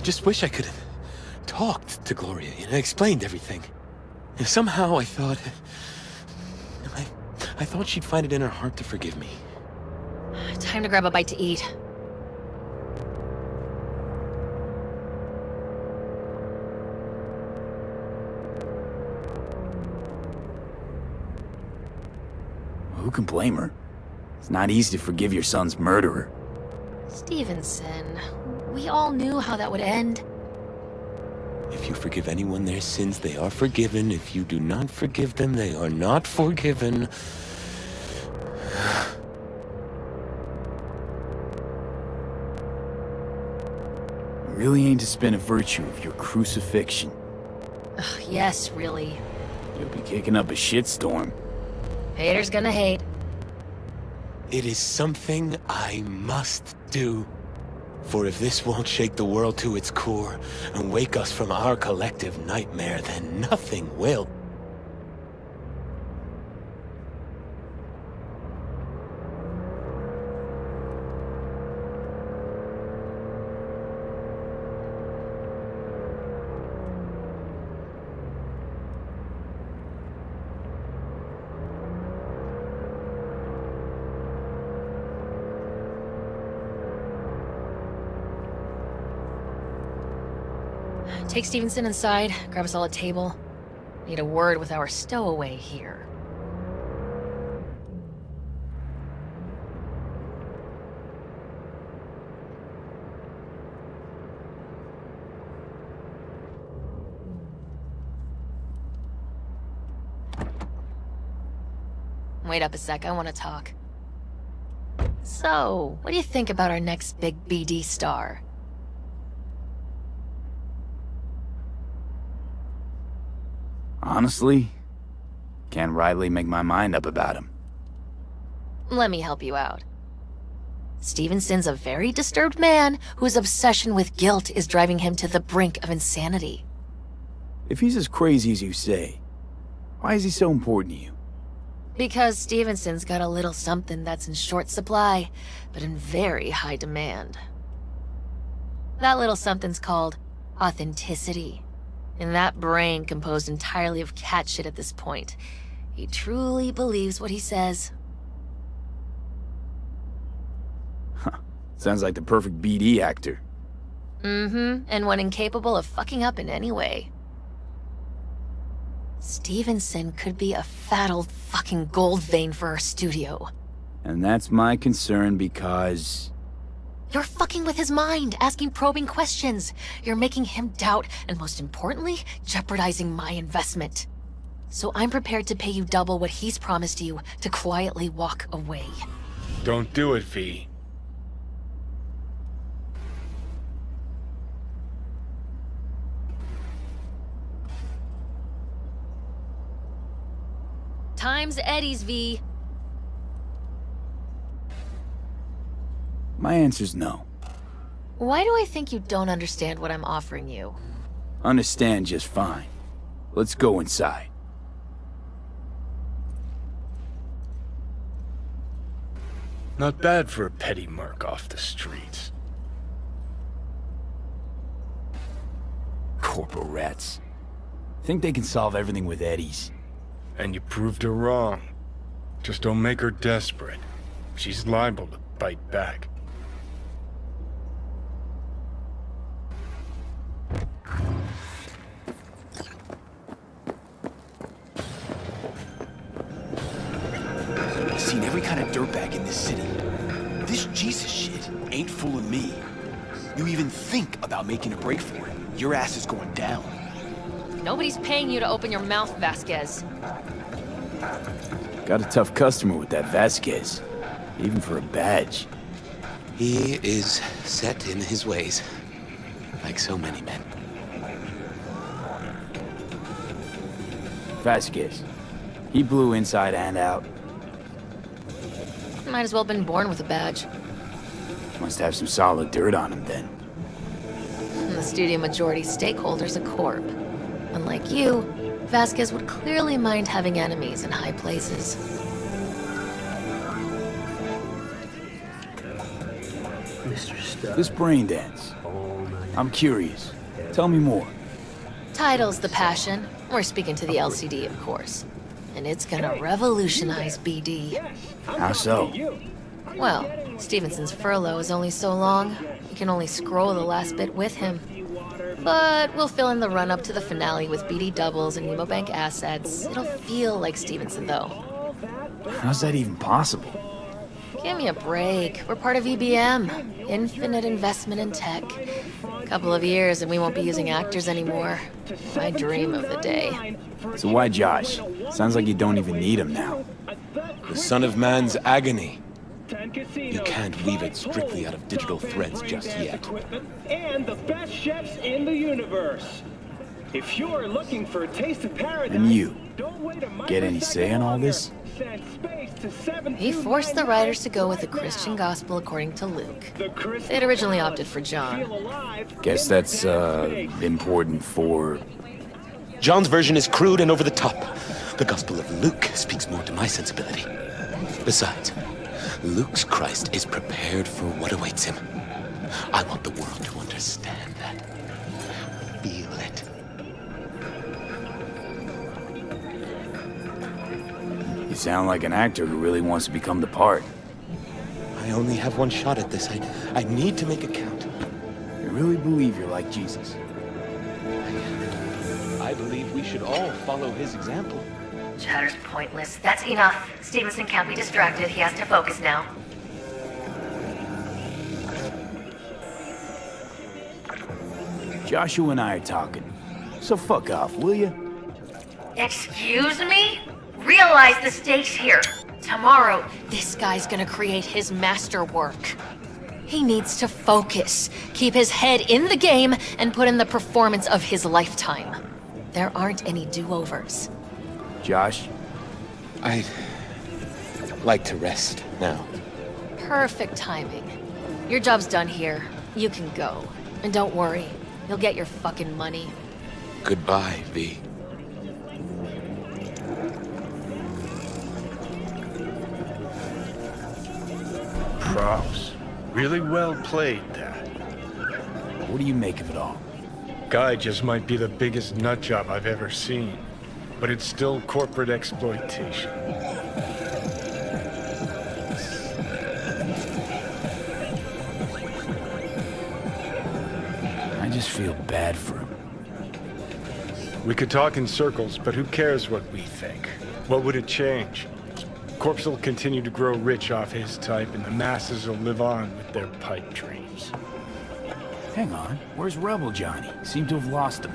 Just wish I could have talked to Gloria, explained everything. Somehow I thought she'd find it in her heart to forgive me. Time to grab a bite to eat. Who can blame her? It's not easy to forgive your son's murderer. Stevenson, we all knew how that would end. If you forgive anyone their sins, they are forgiven. If you do not forgive them, they are not forgiven. Really aim to spin a virtue of your crucifixion. Ugh, yes, really. You'll be kicking up a shitstorm. Haters gonna hate. It is something I must do. For if this won't shake the world to its core and wake us from our collective nightmare, then nothing will. Take Stevenson inside, grab us all a table. Need a word with our stowaway here. Wait up a sec, I want to talk. So, what do you think about our next big BD star? Honestly, can't rightly make my mind up about him. Let me help you out. Stevenson's a very disturbed man whose obsession with guilt is driving him to the brink of insanity. If he's as crazy as you say, why is he so important to you? Because Stevenson's got a little something that's in short supply, but in very high demand. That little something's called authenticity. In that brain composed entirely of cat shit at this point, he truly believes what he says. Huh. Sounds like the perfect BD actor. Mm-hmm, and one incapable of fucking up in any way. Stevenson could be a fat old fucking gold vein for our studio. And that's my concern because... You're fucking with his mind, asking probing questions. You're making him doubt, and most importantly, jeopardizing my investment. So I'm prepared to pay you double what he's promised you to quietly walk away. Don't do it, V. Time's Eddie's, V. My answer's no. Why do I think you don't understand what I'm offering you? Understand just fine. Let's go inside. Not bad for a petty merc off the streets. Corporal rats. Think they can solve everything with eddies. And you proved her wrong. Just don't make her desperate. She's liable to bite back. I've seen every kind of dirtbag in this city. This Jesus shit ain't fooling me. You even think about making a break for it, your ass is going down. Nobody's paying you to open your mouth, Vasquez. Got a tough customer with that Vasquez. Even for a badge. He is set in his ways. Like so many men. Vasquez. He blew inside and out. Might as well been born with a badge. Must have some solid dirt on him then. And the studio majority stakeholder's a corp. Unlike you, Vasquez would clearly mind having enemies in high places. This brain dance. I'm curious. Tell me more. Title's the passion. We're speaking to the LCD, of course. And it's gonna revolutionize BD. How so? Well, Stevenson's furlough is only so long. You can only scroll the last bit with him. But we'll fill in the run-up to the finale with BD doubles and Nemobank assets. It'll feel like Stevenson, though. How's that even possible? Give me a break. We're part of EBM. Infinite investment in tech. Couple of years and we won't be using actors anymore. My dream of the day. So why Josh? Sounds like you don't even need him now. The son of man's agony. You can't weave it strictly out of digital threads just yet. And the best chefs in the universe. If you're looking for a taste of paradise, And you, don't wait a get any say in all this? Send space to He forced the writers to go with the Christian gospel according to Luke. They'd originally opted for John. Guess that's, important for... John's version is crude and over the top. The Gospel of Luke speaks more to my sensibility. Besides, Luke's Christ is prepared for what awaits him. I want the world to understand that. Feel it. You sound like an actor who really wants to become the part. I only have one shot at this. I need to make it count. You really believe you're like Jesus? I believe we should all follow his example. Chatter's pointless. That's enough. Stevenson can't be distracted. He has to focus now. Joshua and I are talking. So fuck off, will you? Excuse me? Realize the stakes here. Tomorrow, this guy's gonna create his masterwork. He needs to focus, keep his head in the game, and put in the performance of his lifetime. There aren't any do-overs. Josh? I'd like to rest now. Perfect timing. Your job's done here. You can go. And don't worry, you'll get your fucking money. Goodbye, V. Props. Really well played, that. What do you make of it all? Guy just might be the biggest nutjob I've ever seen, but it's still corporate exploitation. I just feel bad for him. We could talk in circles, but who cares what we think? What would it change? Corpse will continue to grow rich off his type, and the masses will live on with their pipe dreams. Hang on, where's Rebel Johnny? Seem to have lost him.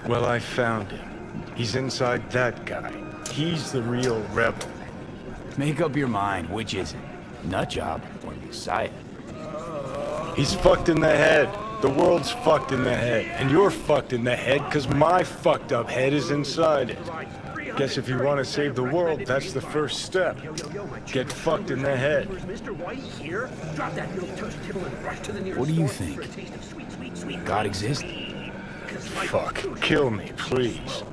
Well, I found him. He's inside that guy. He's the real rebel. Make up your mind, which is it? Nutjob or Messiah? He's fucked in the head. The world's fucked in the head. And you're fucked in the head because my fucked up head is inside it. Guess if you want to save the world, that's the first step. Get fucked in the head. What do you think? God exists? Fuck. Kill me, please.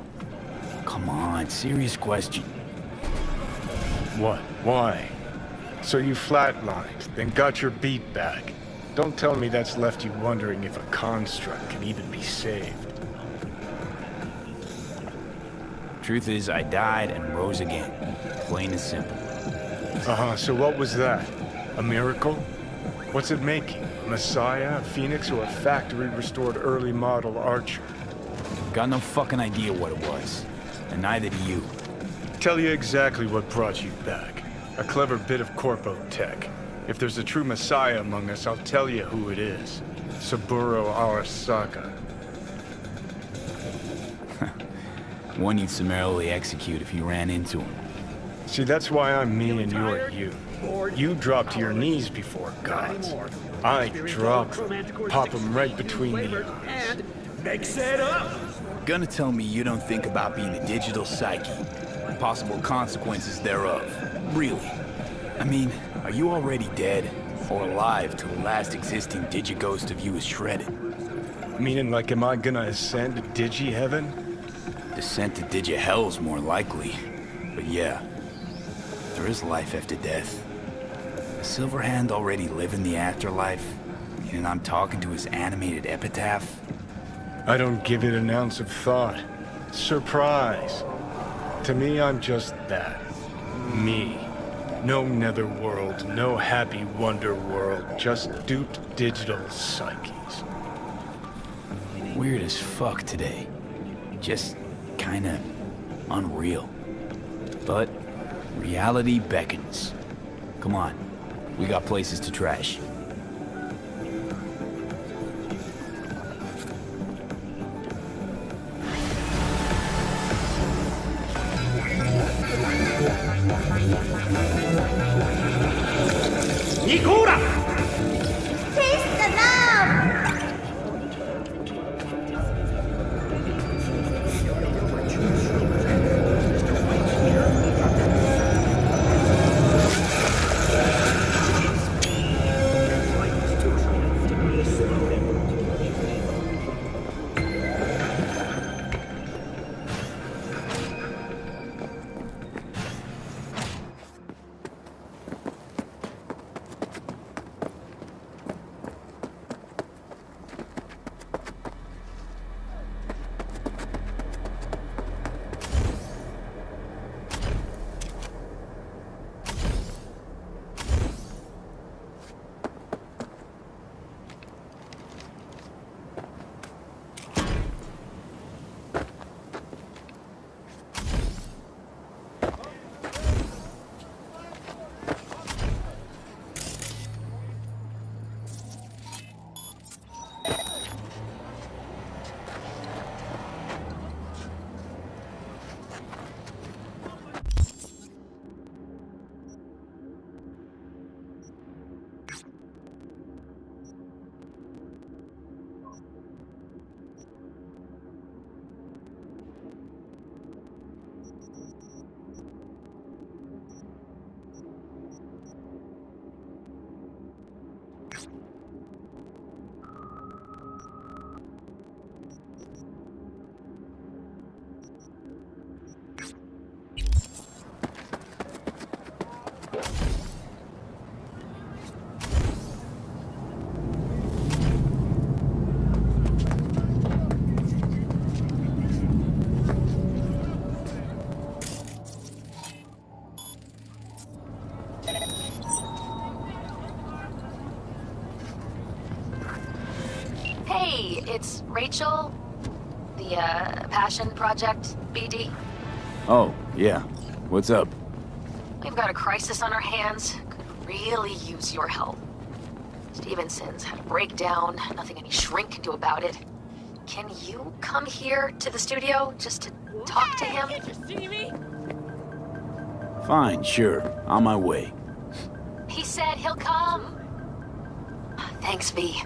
Come on, serious question. What? Why? So you flatlined, then got your beat back. Don't tell me that's left you wondering if a construct can even be saved. Truth is, I died and rose again. Plain and simple. Uh-huh, so what was that? A miracle? What's it making? A Messiah, a Phoenix, or a factory-restored early model Archer? Got no fucking idea what it was. And neither do you. Tell you exactly what brought you back. A clever bit of corpo tech. If there's a true Messiah among us, I'll tell you who it is. Saburo Arasaka. One you'd summarily execute if you ran into him. See, that's why I'm me and you're you. You drop to your knees before gods. I drop them, pop them right between the eyes. Mix it up! Gonna tell me you don't think about being a digital psyche, and possible consequences thereof. Really? I mean, are you already dead, or alive till the last existing digighost of you is shredded? Meaning, like, am I gonna ascend to digi-heaven? Descent to digi-hell's more likely. But yeah, there is life after death. Does Silverhand already live in the afterlife? And I'm talking to his animated epitaph? I don't give it an ounce of thought. Surprise. To me, I'm just that. Me. No netherworld, no happy wonder world, just duped digital psyches. Weird as fuck today. Just kinda unreal. But reality beckons. Come on, we got places to trash. Nikura! Taste the love! Hey, it's Rachel. The, Passion Project, BD. Oh, yeah. What's up? We've got a crisis on our hands. Could really use your help. Stevenson's had a breakdown, nothing any shrink can do about it. Can you come here to the studio just to talk to him? Can't you see me? Fine, sure. On my way. He said he'll come. Thanks, V.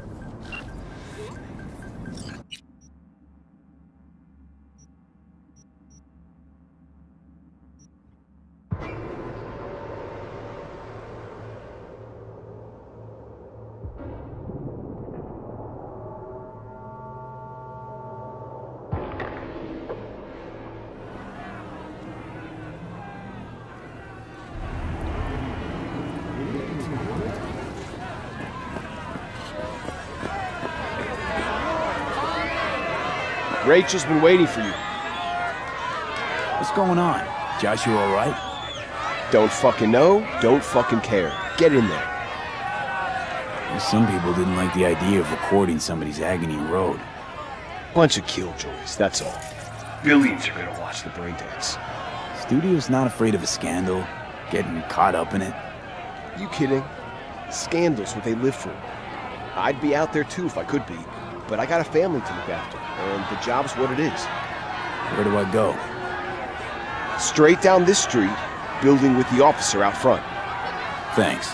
Rachel's been waiting for you. What's going on? Joshua all right? Don't fucking know, don't fucking care. Get in there. Some people didn't like the idea of recording somebody's agony road. Bunch of killjoys, that's all. Billions are gonna watch the braindance. Studio's not afraid of a scandal, getting caught up in it. You kidding? Scandal's what they live for. I'd be out there too if I could be, but I got a family to look after, and the job's what it is. Where do I go? Straight down this street, building with the officer out front. Thanks.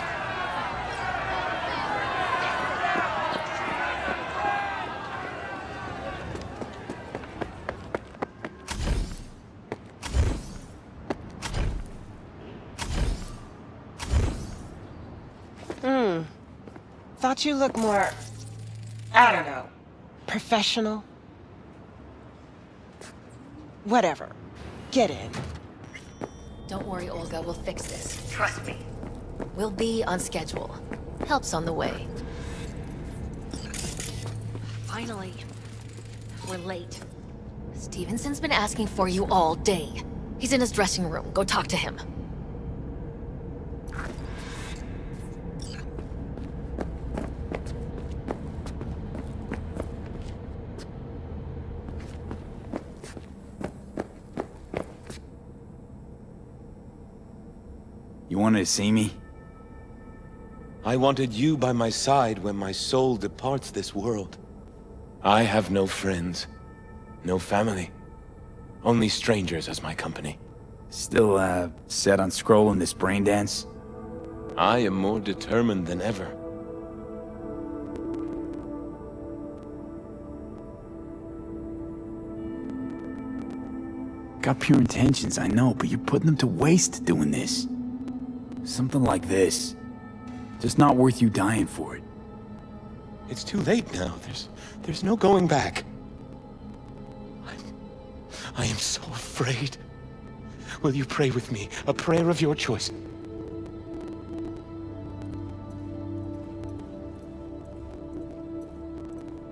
Thought you looked more, I don't know, professional? Whatever. Get in. Don't worry, Olga, we'll fix this. Trust me. We'll be on schedule. Help's on the way. Finally. We're late. Stevenson's been asking for you all day. He's in his dressing room. Go talk to him. You wanted to see me? I wanted you by my side when my soul departs this world. I have no friends, no family, only strangers as my company. Still, set on scrolling this brain dance? I am more determined than ever. Got pure intentions, I know, but you're putting them to waste doing this. Something like this. Just not worth you dying for it. It's too late now. There's no going back. I am so afraid. Will you pray with me? A prayer of your choice.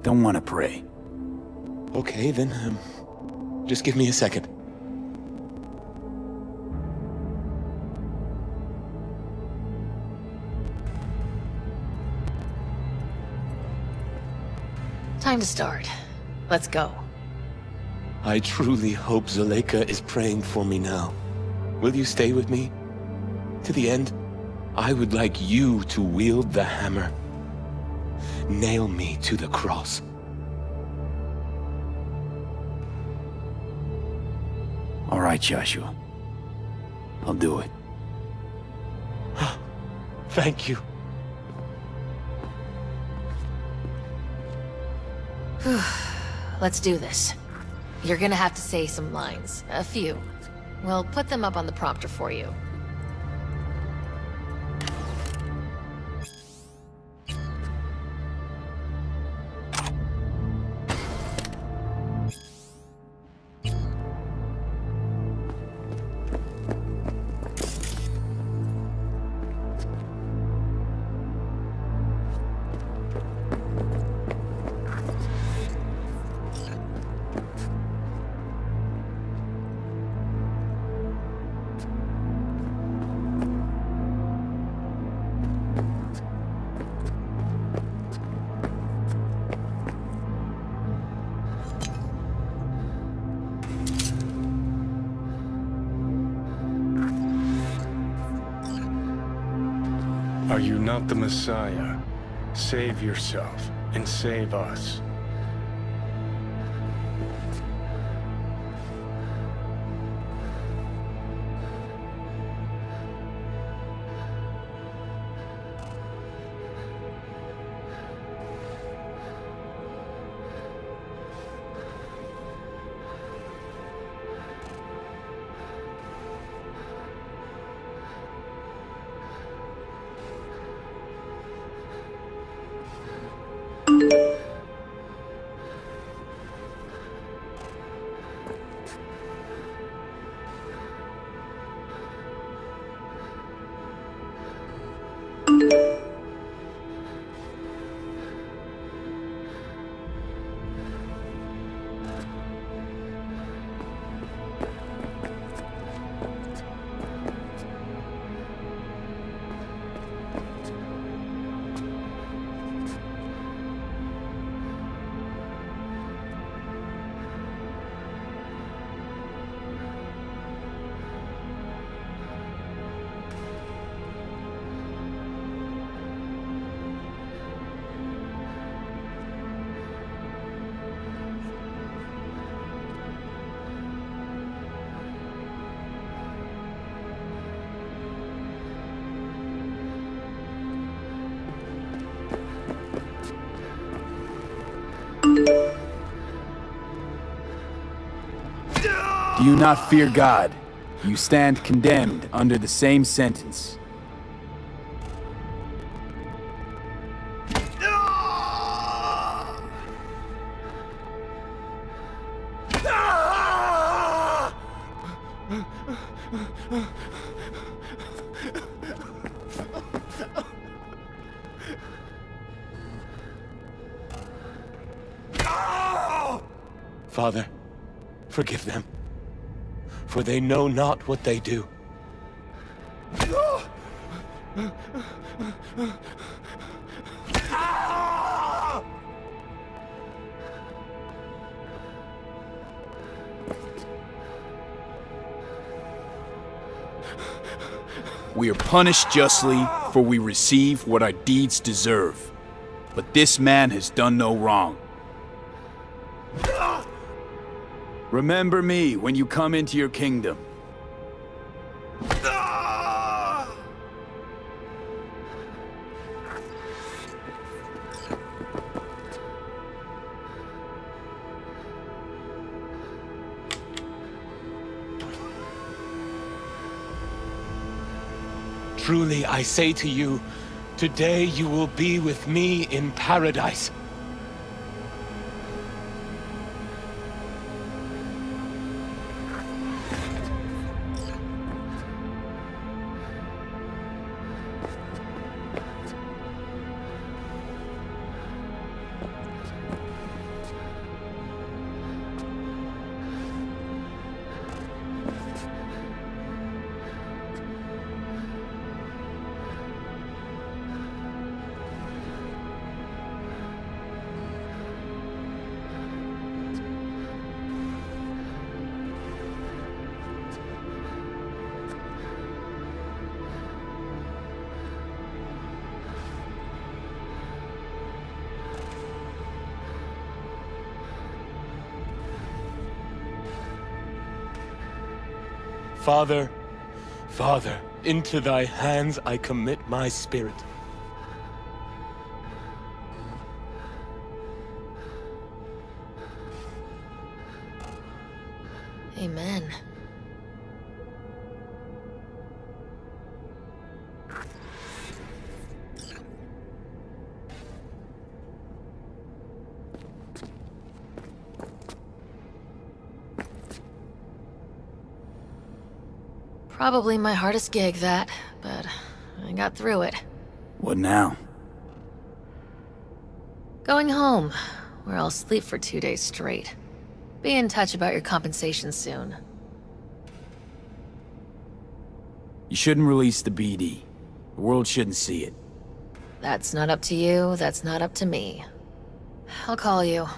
Don't want to pray. Okay, then, just give me a second. Time to start. Let's go. I truly hope Zuleika is praying for me now. Will you stay with me? To the end, I would like you to wield the hammer. Nail me to the cross. All right, Joshua. I'll do it. Thank you. Let's do this. You're gonna have to say some lines. A few. We'll put them up on the prompter for you. Are you not the Messiah? Save yourself and save us. Do you not fear God? You stand condemned under the same sentence. Father, forgive them, for they know not what they do. We are punished justly, for we receive what our deeds deserve. But this man has done no wrong. Remember me when you come into your kingdom. Truly, I say to you, today you will be with me in paradise. Father, Father, into thy hands I commit my spirit. Amen. Probably my hardest gig, that, but I got through it. What now? Going home, where I'll sleep for 2 days straight. Be in touch about your compensation soon. You shouldn't release the BD. The world shouldn't see it. That's not up to you, that's not up to me. I'll call you.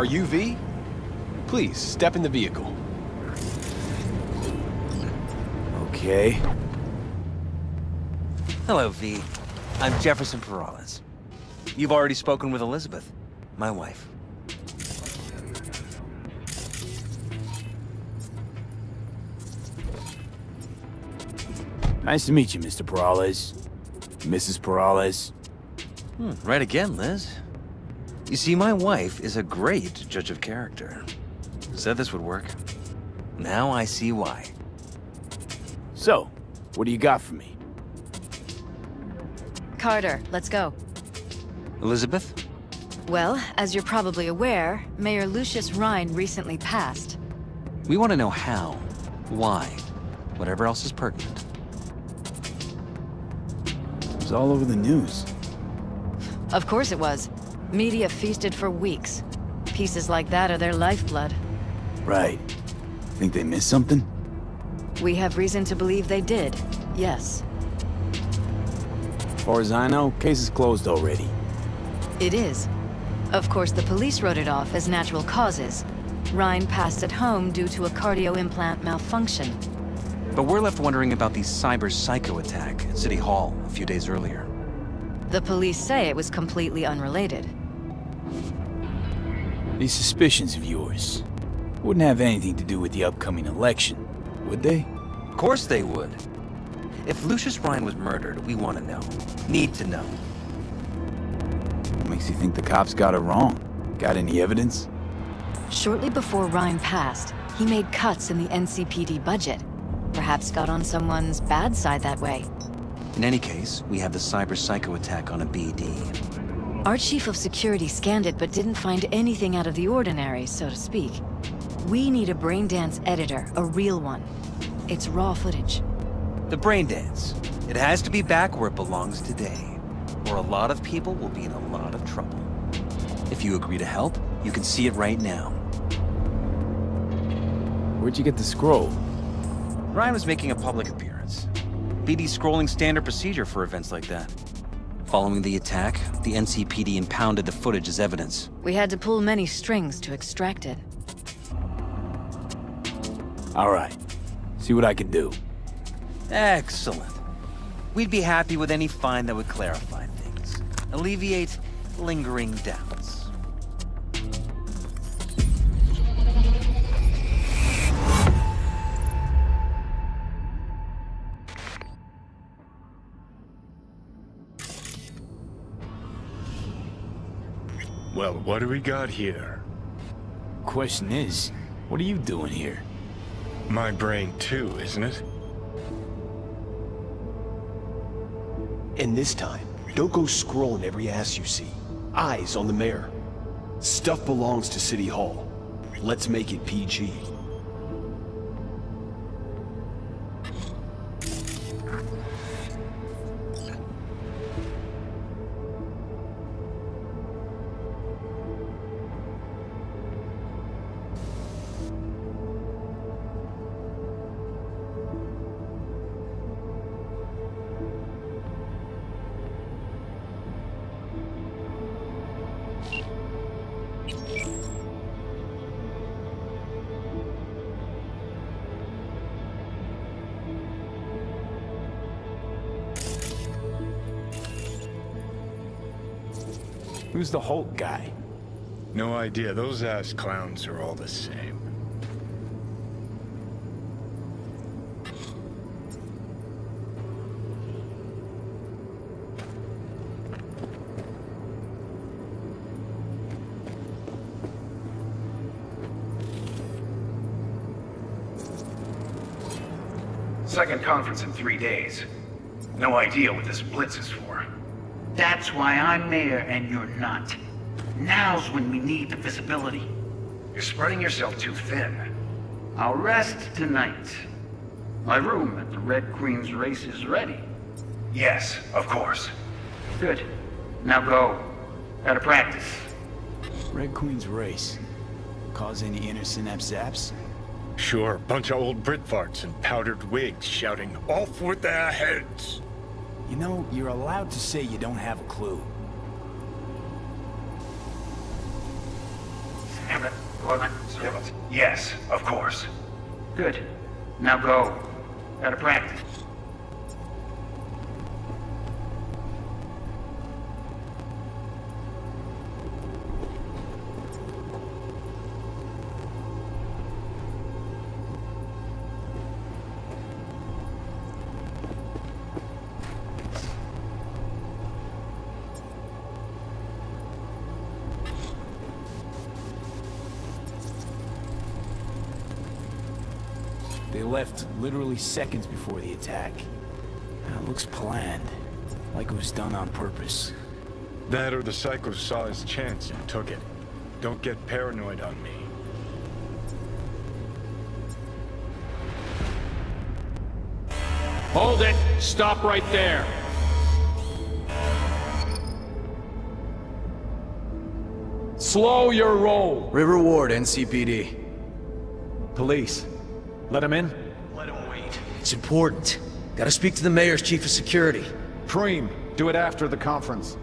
Are you V? Please, step in the vehicle. Okay. Hello, V. I'm Jefferson Perales. You've already spoken with Elizabeth, my wife. Nice to meet you, Mr. Perales. Mrs. Perales. Right again, Liz. You see, my wife is a great judge of character. Said this would work. Now I see why. So, what do you got for me? Carter, let's go. Elizabeth? Well, as you're probably aware, Mayor Lucius Rhine recently passed. We want to know how, why, whatever else is pertinent. It was all over the news. Of course it was. Media feasted for weeks. Pieces like that are their lifeblood. Right. Think they missed something? We have reason to believe they did, yes. As far as I know, case is closed already. It is. Of course, the police wrote it off as natural causes. Rhine passed at home due to a cardio implant malfunction. But we're left wondering about the cyber psycho attack at City Hall a few days earlier. The police say it was completely unrelated. These suspicions of yours wouldn't have anything to do with the upcoming election, would they? Of course they would. If Lucius Rhine was murdered, we want to know. Need to know. What makes you think the cops got it wrong? Got any evidence? Shortly before Rhine passed, he made cuts in the NCPD budget. Perhaps got on someone's bad side that way. In any case, we have the cyber psycho attack on a BD. Our chief of security scanned it but didn't find anything out of the ordinary, so to speak. We need a braindance editor, a real one. It's raw footage. The braindance. It has to be back where it belongs today, or a lot of people will be in a lot of trouble. If you agree to help, you can see it right now. Where'd you get the scroll? Ryan was making a public appearance. BD scrolling standard procedure for events like that. Following the attack, the NCPD impounded the footage as evidence. We had to pull many strings to extract it. All right. See what I can do. Excellent. We'd be happy with any find that would clarify things. Alleviate lingering doubts. Well, what do we got here? Question is, what are you doing here? My brain too, isn't it? And this time, don't go scrolling every ass you see. Eyes on the mayor. Stuff belongs to City Hall. Let's make it PG. Who's the Hulk guy? No idea. Those ass clowns are all the same. Second conference in 3 days. No idea what this blitz is for. That's why I'm mayor and you're not. Now's when we need the visibility. You're spreading yourself too thin. I'll rest tonight. My room at the Red Queen's race is ready. Yes, of course. Good. Now go. Gotta practice. Red Queen's race. Cause any inner synapse zaps? Sure, bunch of old Brit farts in powdered wigs shouting, "Off with their heads!" You know, you're allowed to say you don't have a clue. Yes, of course. Good. Now go. Gotta practice. They left literally seconds before the attack. It looks planned, like it was done on purpose. That or the psycho saw his chance and took it. Don't get paranoid on me. Hold it! Stop right there! Slow your roll! River Ward, NCPD. Police. Let him in? Let him wait. It's important. Gotta speak to the mayor's chief of security. Preem, do it after the conference.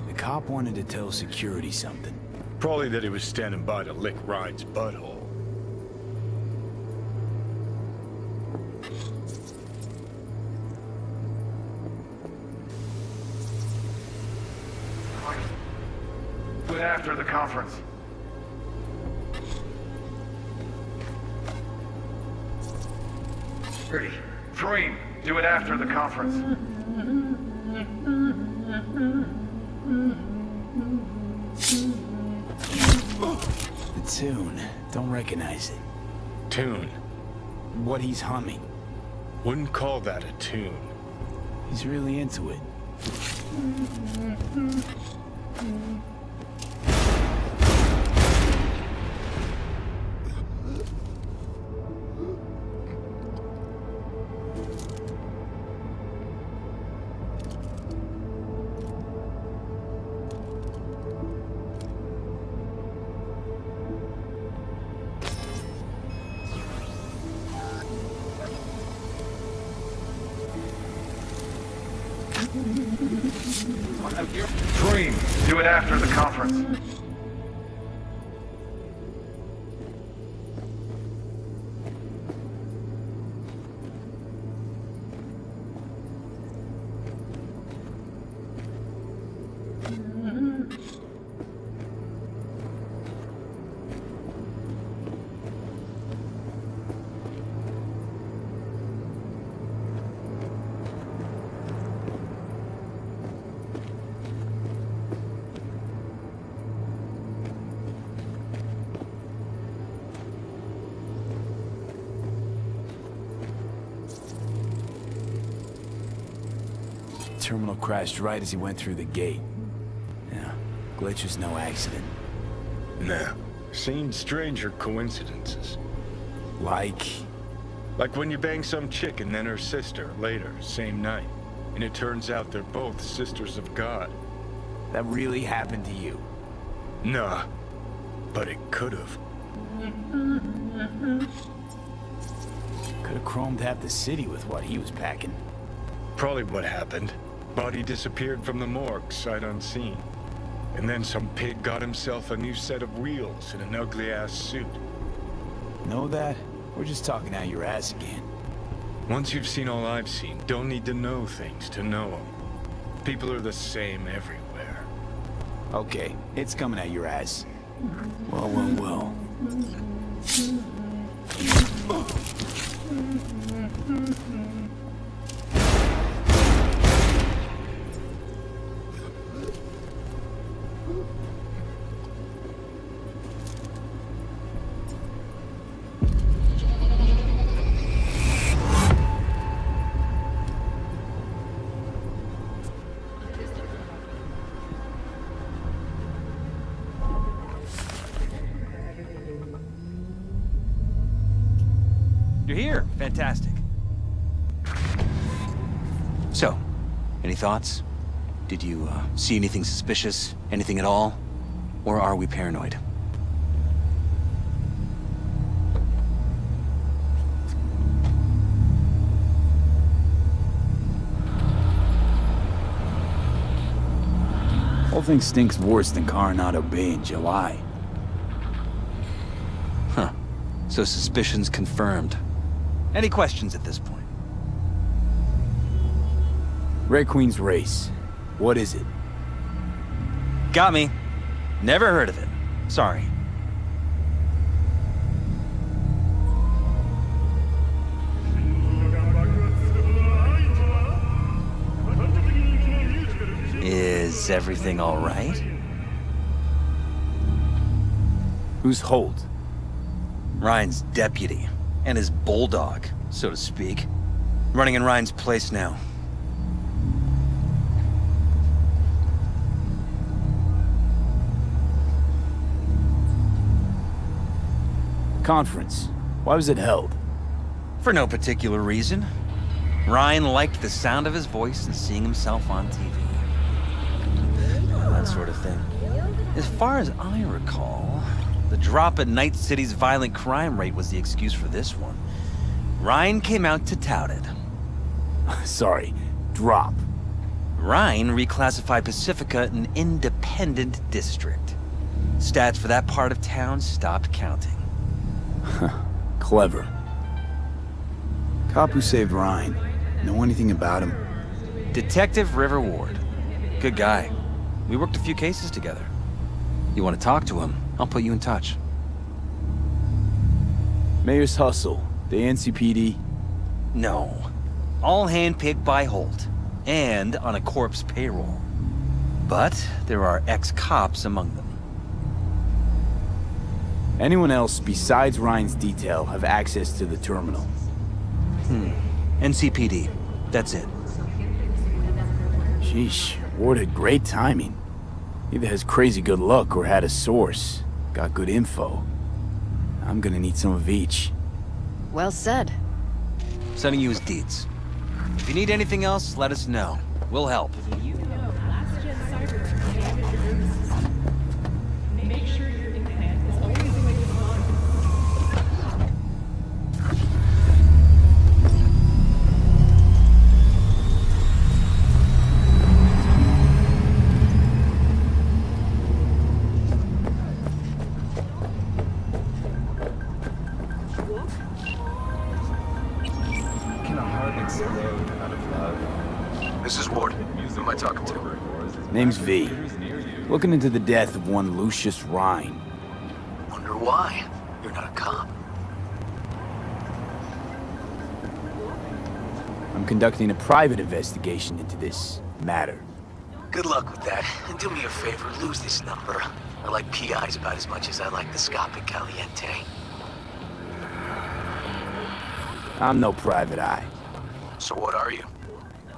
The cop wanted to tell security something. Probably that he was standing by to lick Ryan's butthole. Do it after the conference. Ready. Preem, do it after the conference. The tune. Don't recognize it. Tune? What he's humming. Wouldn't call that a tune. He's really into it. Preem, do it after the conference. Terminal crashed right as he went through the gate. Yeah, glitch was no accident. Nah, seen stranger coincidences. Like when you bang some chick and then her sister later, same night. And it turns out they're both sisters of God. That really happened to you? Nah, but it could've. Could've chromed half the city with what he was packing. Probably what happened. Body disappeared from the morgue, sight unseen. And then some pig got himself a new set of wheels and an ugly-ass suit. Know that? We're just talking out your ass again. Once you've seen all I've seen, don't need to know things to know them. People are the same everywhere. Okay, it's coming at your ass. Well. You're here. Fantastic. So, any thoughts? Did you see anything suspicious? Anything at all? Or are we paranoid? Whole thing stinks worse than Coronado Bay in July. Huh. So suspicions confirmed. Any questions at this point? Red Queen's race. What is it? Got me. Never heard of it. Sorry. Is everything all right? Who's Holt? Ryan's deputy. And his bulldog, so to speak. Running in Ryan's place now. Conference. Why was it held? For no particular reason. Ryan liked the sound of his voice and seeing himself on TV. That sort of thing. As far as I recall, the drop in Night City's violent crime rate was the excuse for this one. Ryan came out to tout it. Sorry, drop. Ryan reclassified Pacifica an independent district. Stats for that part of town stopped counting. Clever. Cop who saved Ryan. Know anything about him? Detective River Ward. Good guy. We worked a few cases together. You want to talk to him? I'll put you in touch. Mayor's hustle. The NCPD? No. All handpicked by Holt. And on a corpse payroll. But there are ex-cops among them. Anyone else besides Ryan's detail have access to the terminal? NCPD. That's it. Sheesh, Ward had great timing. Either has crazy good luck or had a source. Got good info. I'm gonna need some of each. Well said. Sending you his deeds. If you need anything else, let us know. We'll help. Make sure your internet is always the way it's on. This is Ward. Who am I talking to? Name's V. Looking into the death of one Lucius Rhine. Wonder why? You're not a cop. I'm conducting a private investigation into this matter. Good luck with that. And do me a favor, lose this number. I like PIs about as much as I like the Scopic Caliente. I'm no private eye. So what are you?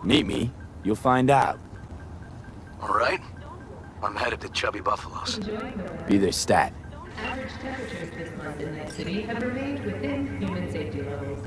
Meet me. You'll find out. All right. I'm headed to Chubby Buffaloes. Be their stat. Average temperatures this month in Night City have remained within human safety levels.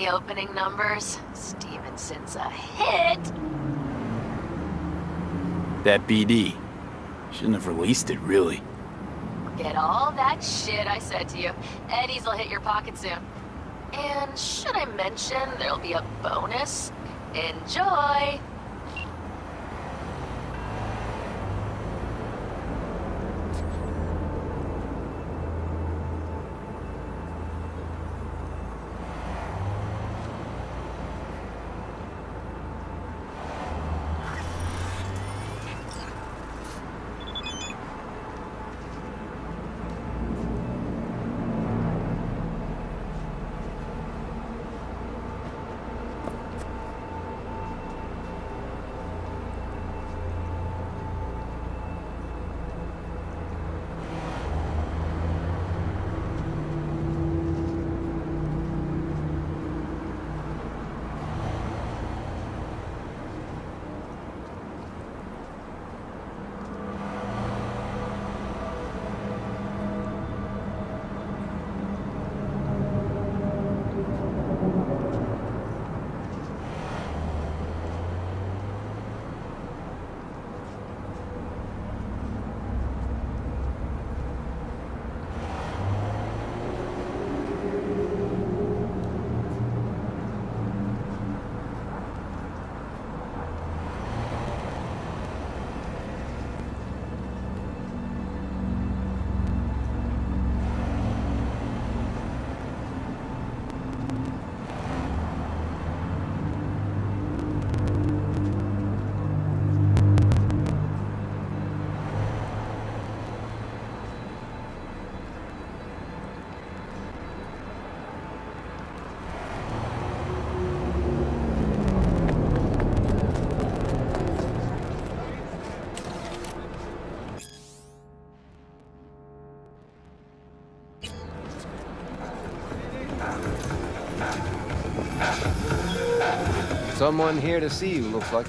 opening numbers, Stevenson's a hit. That BD. Shouldn't have released it, really. Get all that shit I said to you. Eddie's will hit your pocket soon. And should I mention there'll be a bonus? Enjoy! Someone here to see you, looks like.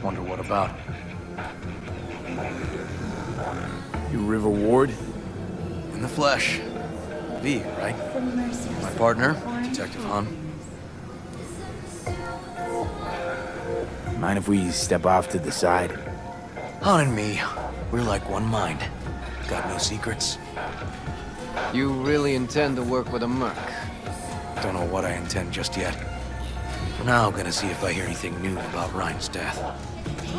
Wonder what about. You River Ward? In the flesh. V, right? My partner, Detective Han. Mind if we step off to the side? Han and me, we're like one mind. Got no secrets. You really intend to work with a merc? Don't know what I intend just yet. For now, I'm gonna see if I hear anything new about Ryan's death.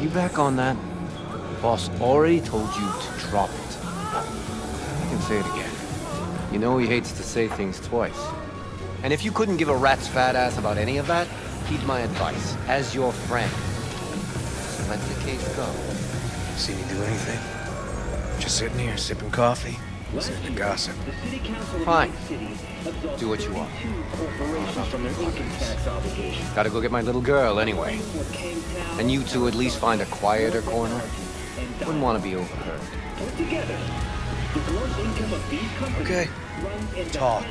You back on that? Boss already told you to drop it. I can say it again. You know he hates to say things twice. And if you couldn't give a rat's fat ass about any of that, heed my advice, as your friend. Let the case go. See me do anything? Just sitting here, sipping coffee, listening to gossip. Fine. Do what you want. Gotta go get my little girl anyway. And you two at least find a quieter corner. Wouldn't want to be overheard. Okay. Talk.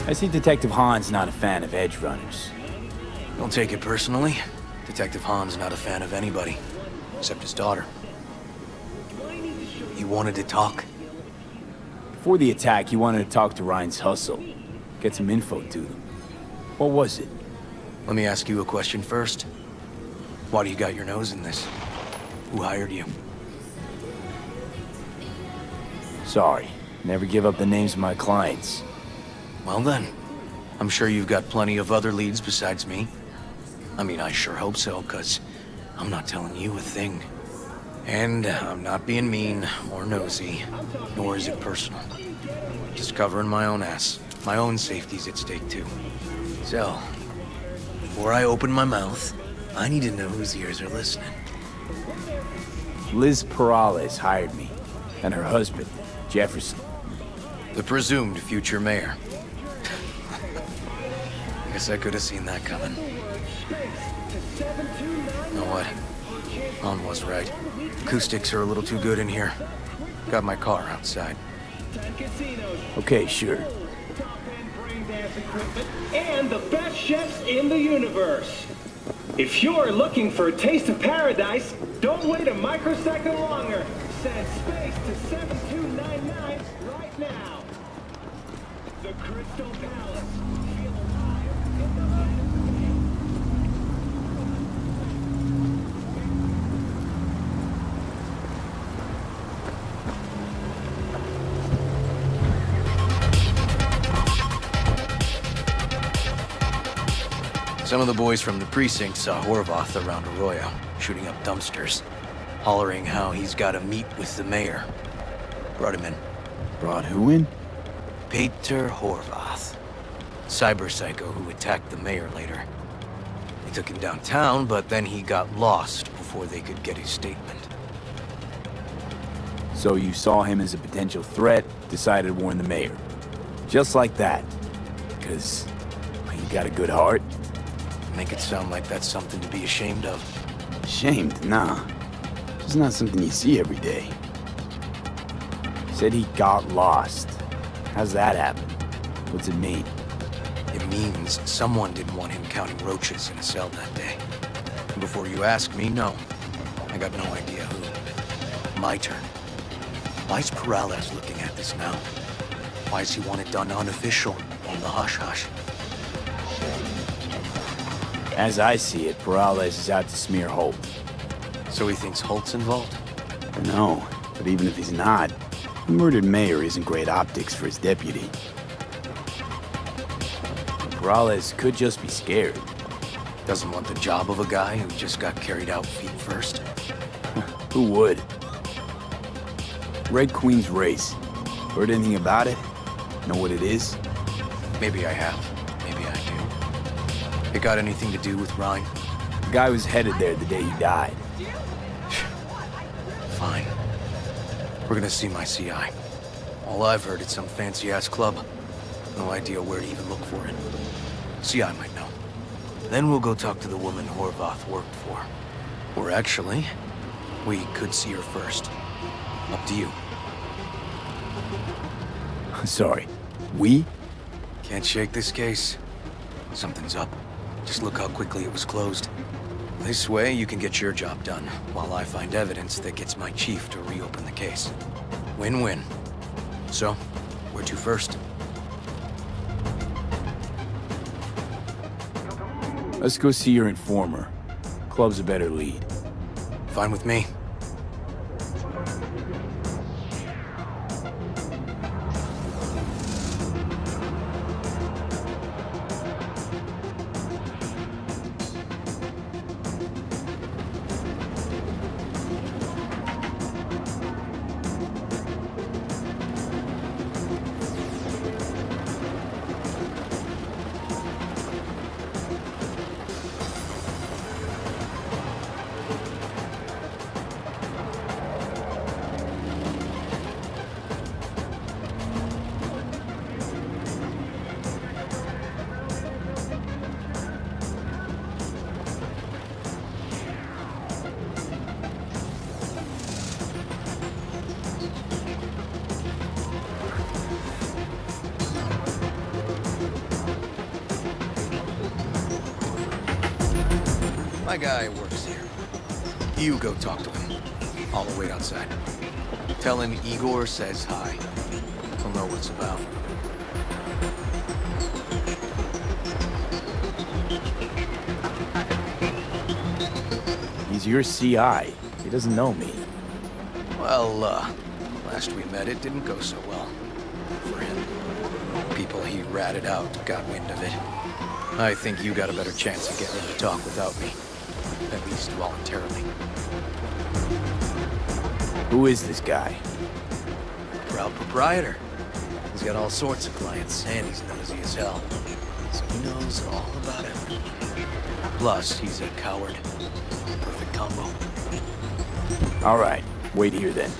I see Detective Han's not a fan of edge runners. Don't take it personally. Detective Han's not a fan of anybody, except his daughter. He wanted to talk. Before the attack, he wanted to talk to Ryan's hustle. Get some info to them. What was it? Let me ask you a question first. Why do you got your nose in this? Who hired you? Sorry. Never give up the names of my clients. Well then, I'm sure you've got plenty of other leads besides me. I mean, I sure hope so, 'cause I'm not telling you a thing. And I'm not being mean or nosy, nor is it personal. Just covering my own ass. My own safety's at stake too. So, before I open my mouth, I need to know whose ears are listening. Liz Perales hired me, and her husband, Jefferson. The presumed future mayor. Guess I could have seen that coming. You know what? Han was right. Acoustics are a little too good in here. Got my car outside. Okay, sure. And the best chefs in the universe. If you're looking for a taste of paradise, don't wait a microsecond longer. Send space to 7299 right The Crystal Palace. Feel alive in the light of Some of the boys from the precinct saw Horvath around Arroyo, shooting up dumpsters, hollering how he's got to meet with the mayor. Brought him in. Brought who in? Peter Horvath. Cyber psycho who attacked the mayor later. They took him downtown, but then he got lost before they could get his statement. So you saw him as a potential threat, decided to warn the mayor. Just like that. Because you got a good heart? Make it sound like that's something to be ashamed of. Ashamed? Nah. It's not something you see every day. Said he got lost. How's that happen? What's it mean? It means someone didn't want him counting roaches in a cell that day. And before you ask me, no. I got no idea who. My turn. Why's Peralez looking at this now? Why does he want it done unofficial, on the hush-hush? As I see it, Peralez is out to smear Holt. So he thinks Holt's involved? No, but even if he's not, the murdered mayor isn't great optics for his deputy. Peralez could just be scared. Doesn't want the job of a guy who just got carried out feet first? Who would? Red Queen's race. Heard anything about it? Know what it is? Maybe I have. Maybe I do. It got anything to do with Ryan? The guy was headed there the day he died. Fine. We're gonna see my CI. All I've heard is some fancy-ass club. No idea where to even look for it. CI might know. Then we'll go talk to the woman Horvath worked for. Or actually, we could see her first. Up to you. Sorry. We? Can't shake this case. Something's up. Just look how quickly it was closed. This way, you can get your job done, while I find evidence that gets my chief to reopen the case. Win-win. So, where to first? Let's go see your informer. Club's a better lead. Fine with me. My guy works here. You go talk to him. I'll wait outside. Tell him Igor says hi. He'll know what it's about. He's your CI. He doesn't know me. Well, last we met, it didn't go so well. For him. People he ratted out got wind of it. I think you got a better chance of getting him to talk without me. At least voluntarily. Who is this guy? Proud proprietor. He's got all sorts of clients, and he's nosy as hell. So he knows all about it. Plus, he's a coward. Perfect combo. All right, wait here then.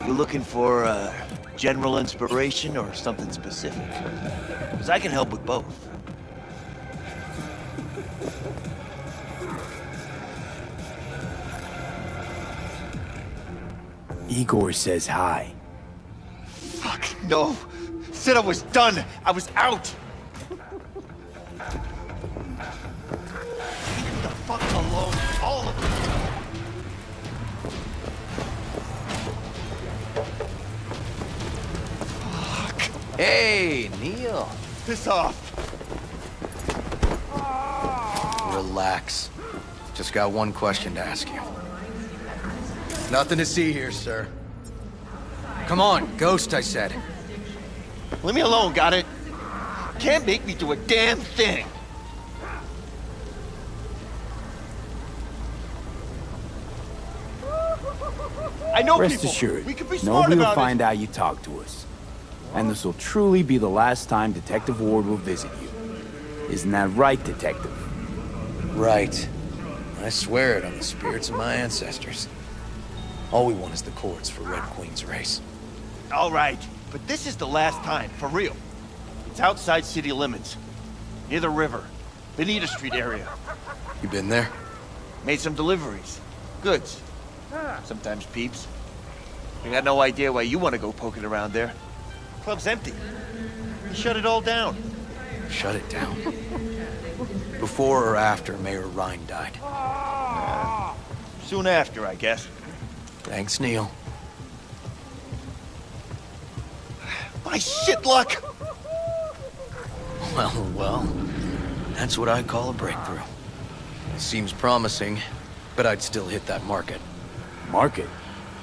You looking for general inspiration or something specific? Because I can help with both. Igor says hi. Fuck, no. Said I was done. I was out. Leave me the fuck alone. Hey, Neil. Piss off. Relax. Just got one question to ask you. Nothing to see here, sir. Come on, Ghost, I said. Leave me alone, got it? Can't make me do a damn thing. I know Rest people. assured, We could be smart nobody will about find it. out you talk to us. And this will truly be the last time Detective Ward will visit you. Isn't that right, Detective? Right. I swear it on the spirits of my ancestors. All we want is the courts for Red Queen's race. All right, but this is the last time, for real. It's outside city limits, near the river, Benita Street area. You been there? Made some deliveries. Goods. Sometimes peeps. We got no idea why you want to go poking around there. Club's empty. You shut it all down. Shut it down. Before or after Mayor Rhine died? Soon after, I guess. Thanks, Neil. My shit luck! Well, that's what I call a breakthrough. It seems promising, but I'd still hit that market. Market?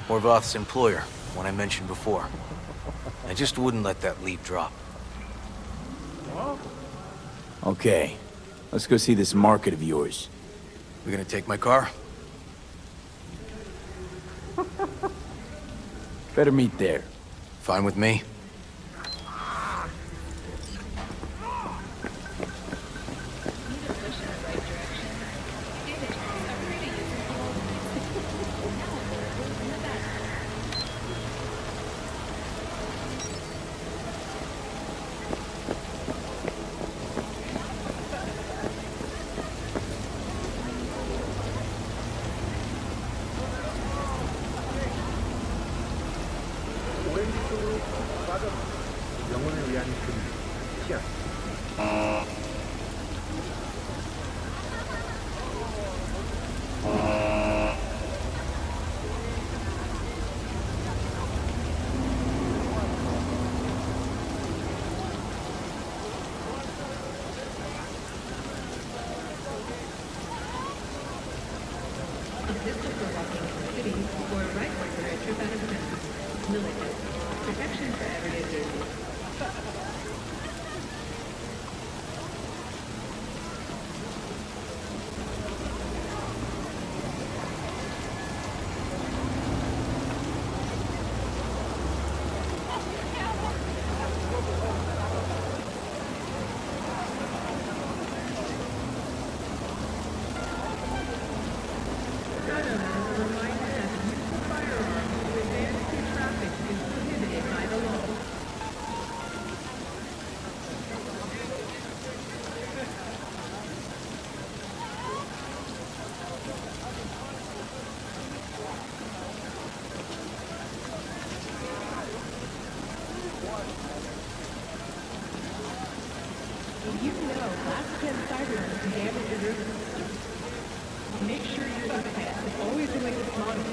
Horvath's employer, one I mentioned before. I just wouldn't let that lead drop. Okay, let's go see this market of yours. We gonna take my car? Better meet there. Fine with me. You know, last-gen Cyberpunk can damage your nervous system. Make sure your subpath is always the latest model.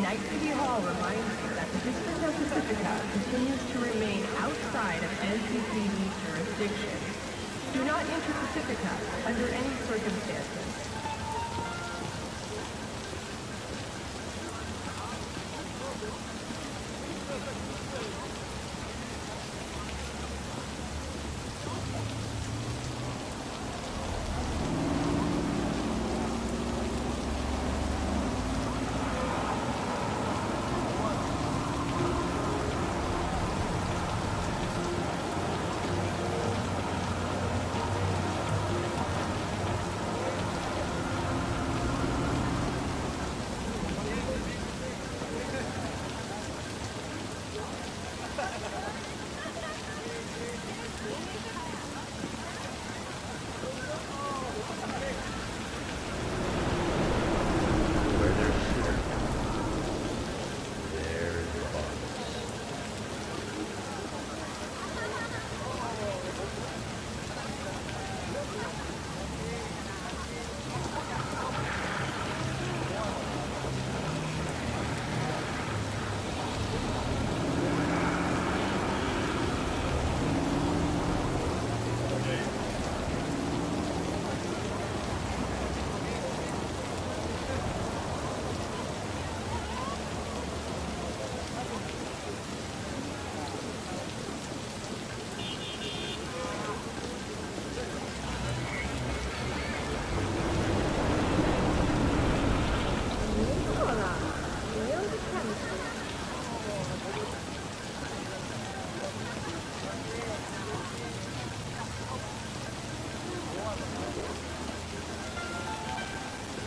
Night City Hall reminds you that the District of Pacifica continues to remain outside of NCPD jurisdiction. Do not enter Pacifica under any circumstances.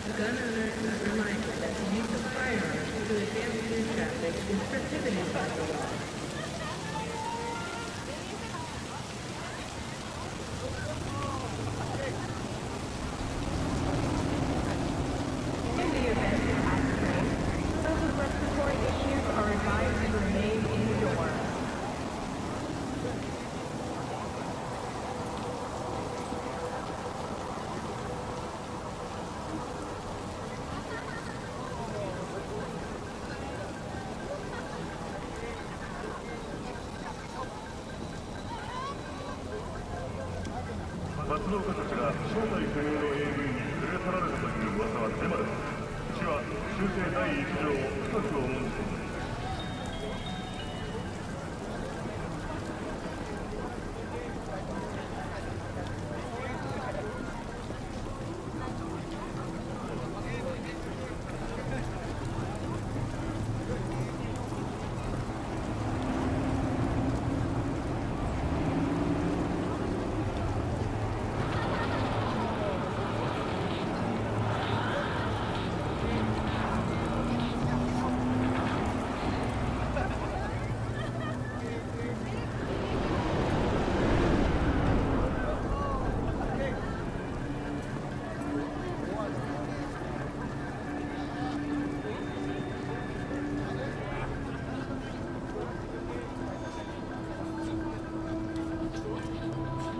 The gun owner is reminded that the use of firearms to advance through traffic is prohibited by the law. In the event of accident, those with respiratory issues are advised to remain indoors.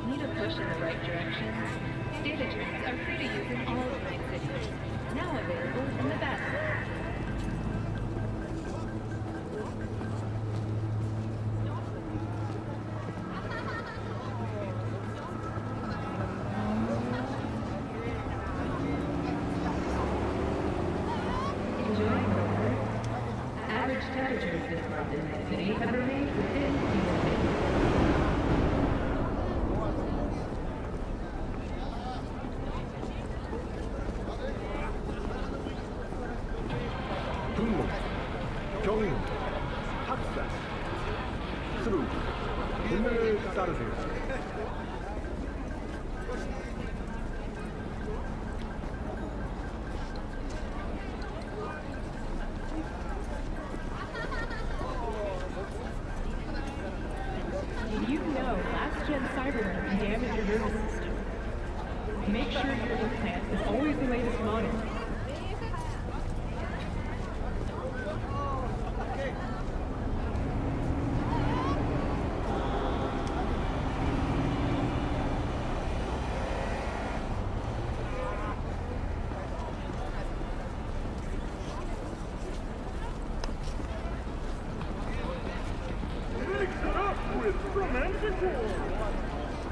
Need a push in the right direction? Data drinks are free to use in all of Night City. Now available in the bathroom. Enjoying the weather? Average temperatures this month in Night City have remained within the 경인, 학살, 스루, 분명을 따르세요. Did you know last-gen Cyberpunk can damage your nervous system? Make sure your implant is always the latest model. it's romantical.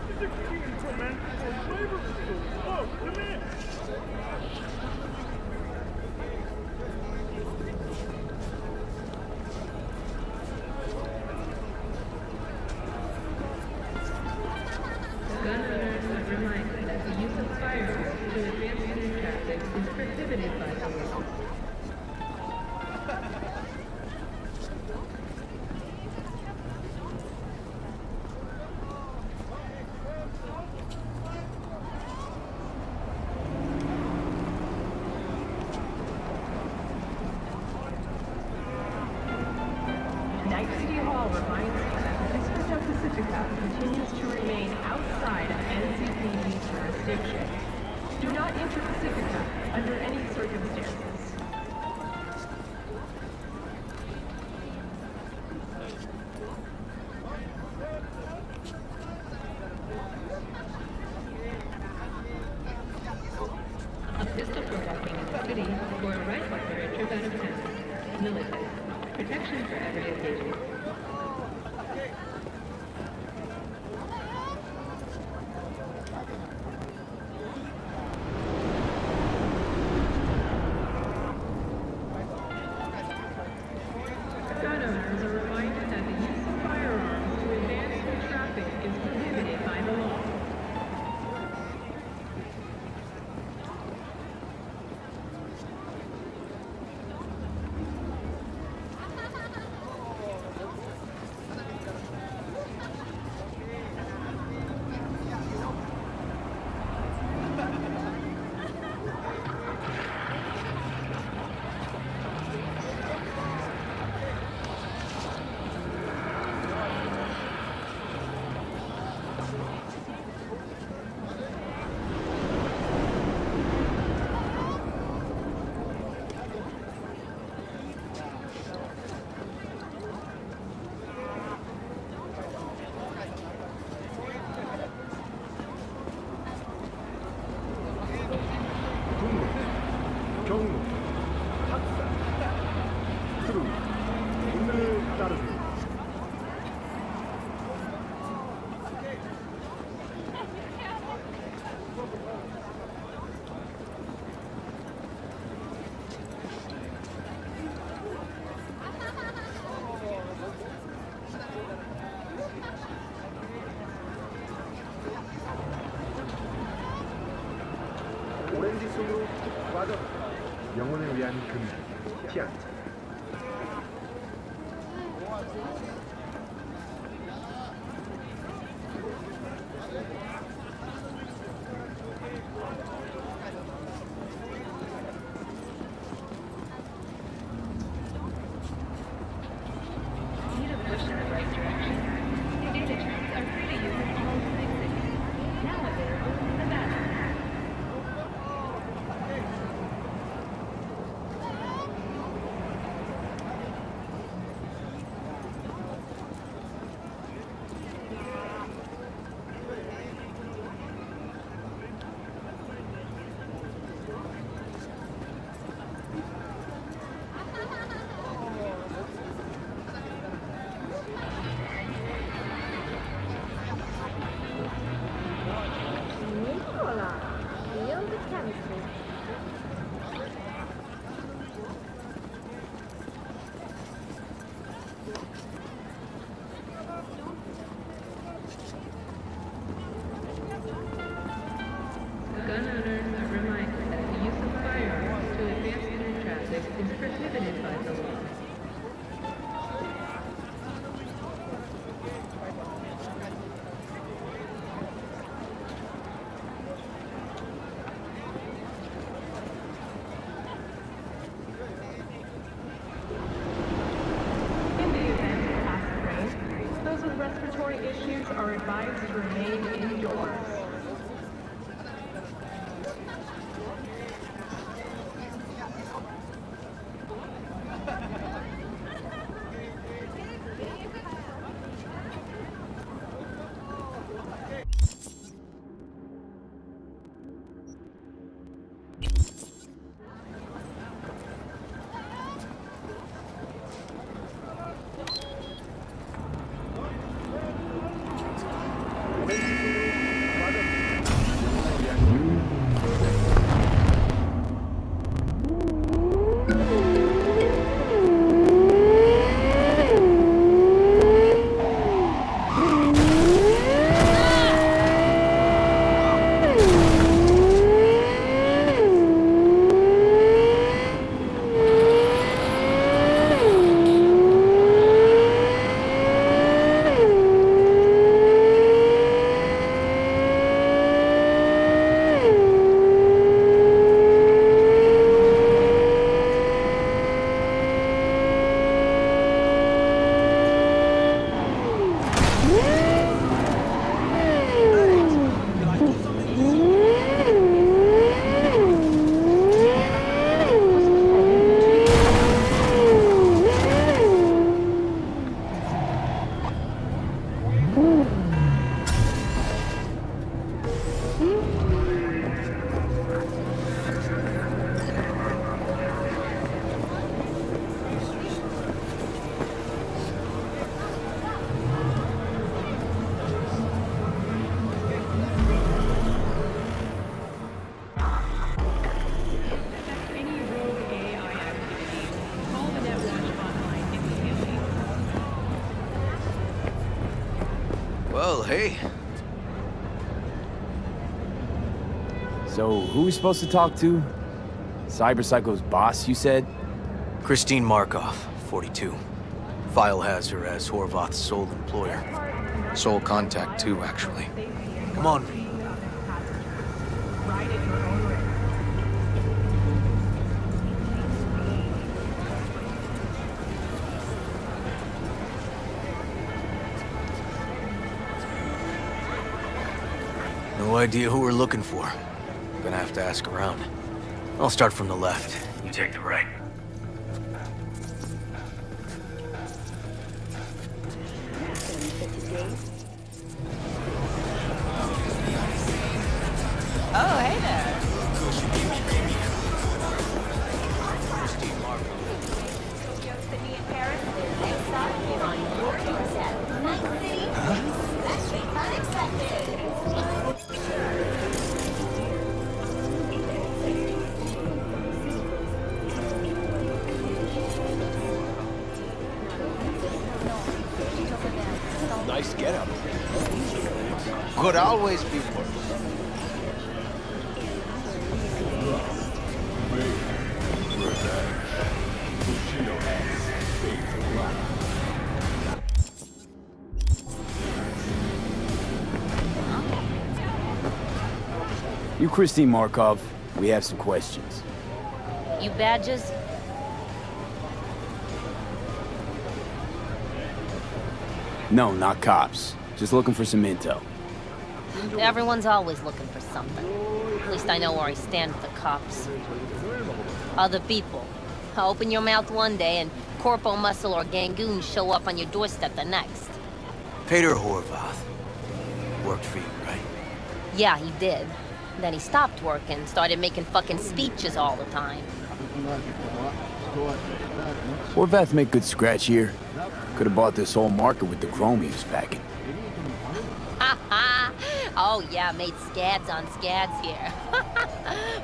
It's a cute romantical flavor. Oh, come in. Gunners are reminded that the use of firearms to advance through traffic is prohibited by the law. Night City Hall reminds you that the District of Pacifica continues to remain outside of NCPD's jurisdiction. Do not enter Pacifica under any circumstances. A pistol for walking in the city, or a rifle for a trip out of town. Military. Protection for every occasion. Gun owners are reminded that the use of firearms to advance through traffic is prohibited by the law. 경로, 학살, 트루, 오늘을 따르세요. 오렌지 속으로 툭 빠져 영혼을 위한 금 피한자. Need a push in the right direction? Data trends are free to use in all big cities. Now available in Nevada. Nicola, feel the chemistry. Gun owners are reminded that the use of firearms to advance through traffic is prohibited by the law. In the event of acid rain, those with respiratory issues are advised to remain indoors. Well, hey. So, who are we supposed to talk to? Cyberpsycho's boss, you said? Christine Markov, 42. File has her as Horvath's sole employer. Sole contact, too, actually. Come on. No idea who we're looking for. Gonna have to ask around. I'll start from the left. You take the right. Oh, hey there. Nice getup. Could always be worse. You Christine Markov, we have some questions. You badges? No, not cops. Just looking for some intel. Everyone's always looking for something. At least I know where I stand with the cops. Other people. Open your mouth one day and Corpo Muscle or Gangoon show up on your doorstep the next. Peter Horvath. Worked for you, right? Yeah, he did. Then he stopped working, started making fucking speeches all the time. Horvath make good scratch here. Could have bought this whole market with the chrome he was packing. Ha ha! Oh yeah, made scads on scads here.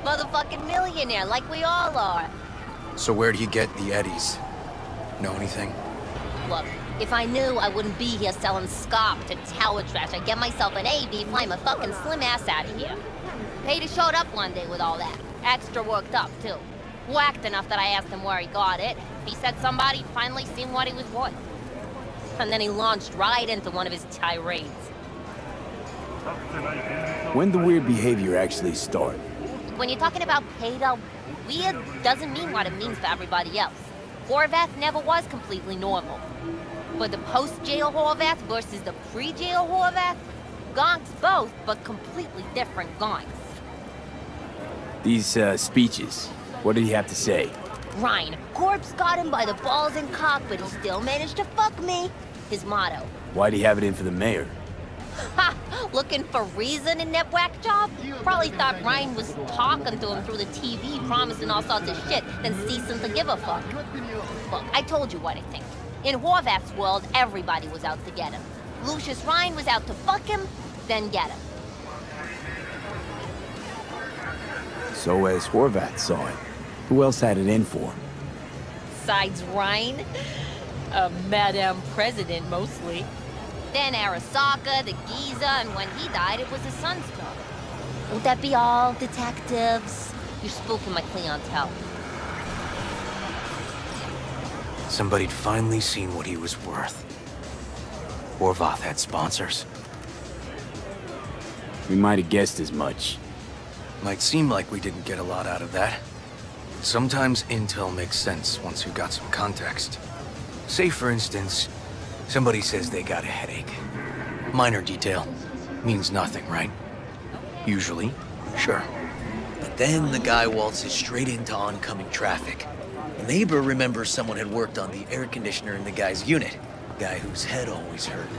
Motherfucking millionaire, like we all are. So where'd he get the eddies? Know anything? Look, if I knew, I wouldn't be here selling scop to tower trash. I'd get myself an AV, fly my fucking slim ass out of here. Peter showed up one day with all that. Extra worked up, too. Whacked enough that I asked him where he got it. He said somebody finally seen what he was worth. And then he launched right into one of his tirades. When the weird behavior actually start? When you're talking about Peter, weird doesn't mean what it means for everybody else. Horvath never was completely normal. But the post-jail Horvath versus the pre-jail Horvath, gonks both, but completely different gonks. These, speeches, what did he have to say? Ryan, Corpse got him by the balls and cock, but he still managed to fuck me. His motto. Why'd he have it in for the mayor? Ha! Looking for reason in that whack job? Probably thought Ryan was talking to him through the TV, promising all sorts of shit, then ceasing to give a fuck. Look, I told you what I think. In Horvath's world, everybody was out to get him. Lucius Ryan was out to fuck him, then get him. So as Horvath saw it, who else had it in for him? Besides Ryan? Madame President, mostly. Then Arasaka, the Giza, and when he died, it was his son's job. Would that be all, detectives? You're spooking my clientele. Somebody'd finally seen what he was worth. Horvath had sponsors. We might have guessed as much. Might seem like we didn't get a lot out of that. Sometimes intel makes sense once you've got some context. Say, for instance, somebody says they got a headache. Minor detail. Means nothing, right? Usually, sure. But then the guy waltzes straight into oncoming traffic. A neighbor remembers someone had worked on the air conditioner in the guy's unit. Guy whose head always hurt.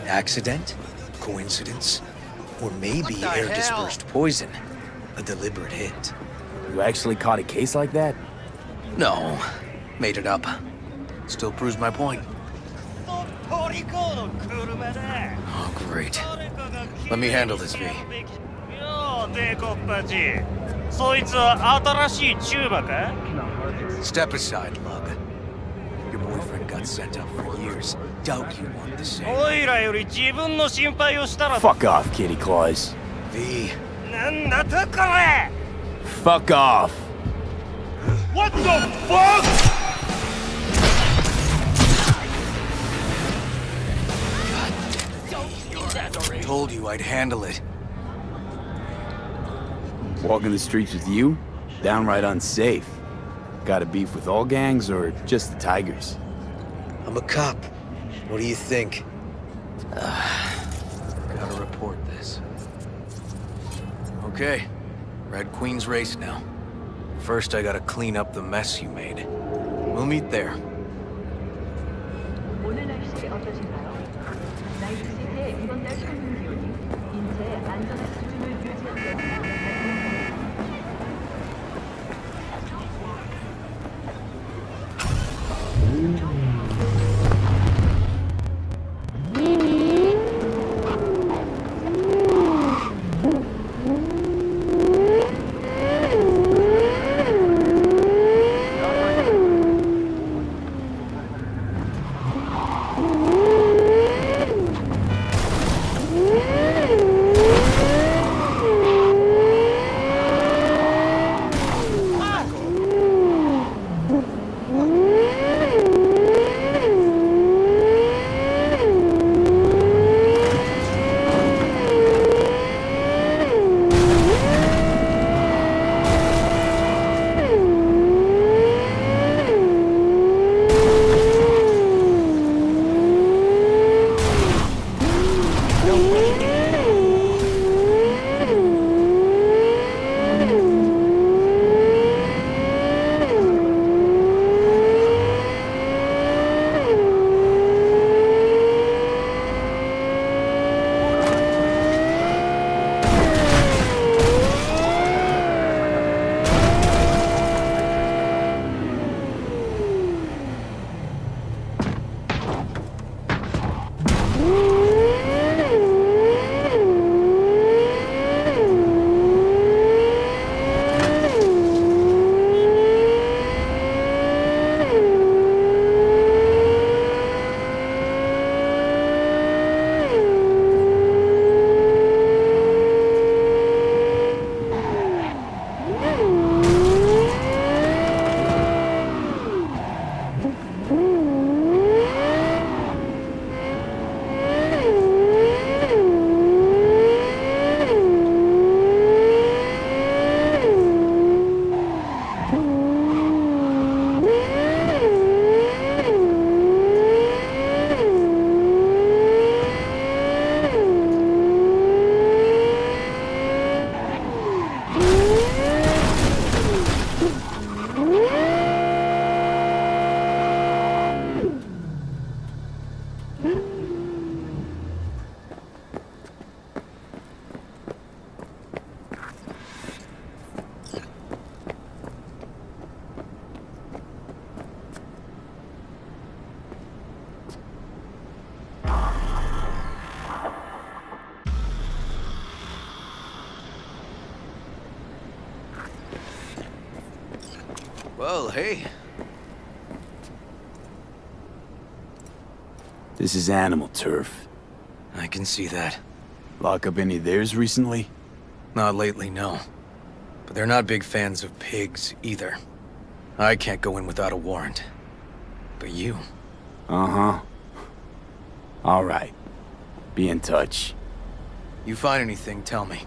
Accident? Coincidence? Or maybe air-dispersed poison. A deliberate hit. You actually caught a case like that? No. Made it up. Still proves my point. Oh, great. Let me handle this, V. Step aside, Lug. Your boyfriend got sent up for years. Doubt you want the same. おいらより自分の心配をしたら Fuck off, Kitty Claus. V. なんだとこれ Fuck off. What the fuck? Told you I'd handle it. Walking the streets with you? Downright unsafe. Got a beef with all gangs or just the Tigers? I'm a cop. What do you think? Gotta report this. Okay, Red Queen's race now. First, I gotta clean up the mess you made. We'll meet there. 오늘 날씨 어떠신가요? 나이트 시티의 이번 달 평균 기온이 인체의 안전한 수준을 유지한다는 Well, hey. This is animal turf. I can see that. Lock up any of theirs recently? Not lately, no. But they're not big fans of pigs, either. I can't go in without a warrant. But you... Uh-huh. All right. Be in touch. You find anything, tell me.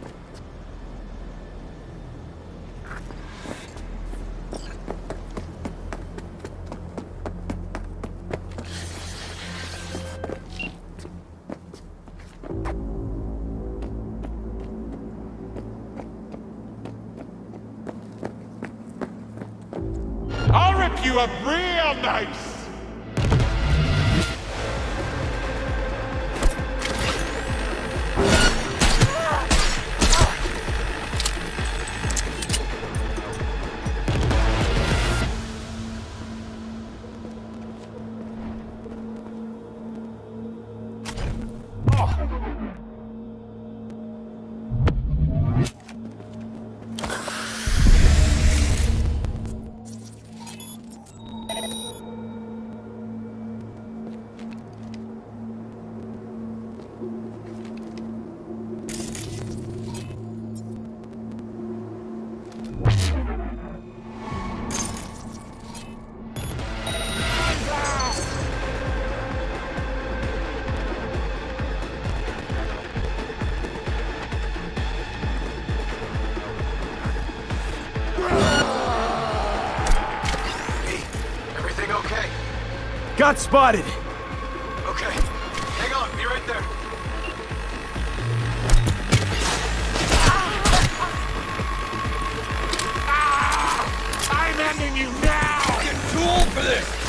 I'll rip you up real nice! Got spotted. Okay. Hang on, be right there. I'm ending you now! You're too old for this!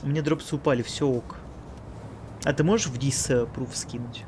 Мне дропсы упали, все ок. А ты можешь вниз пруф скинуть?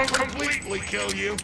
Completely kill you.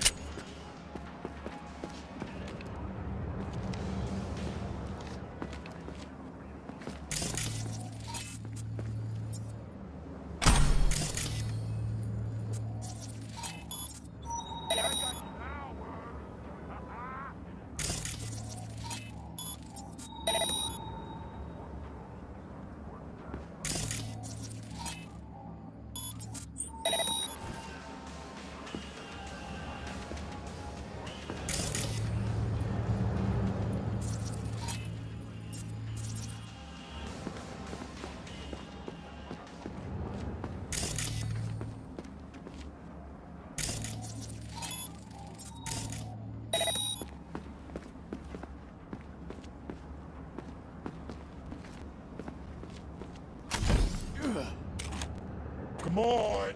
Come on!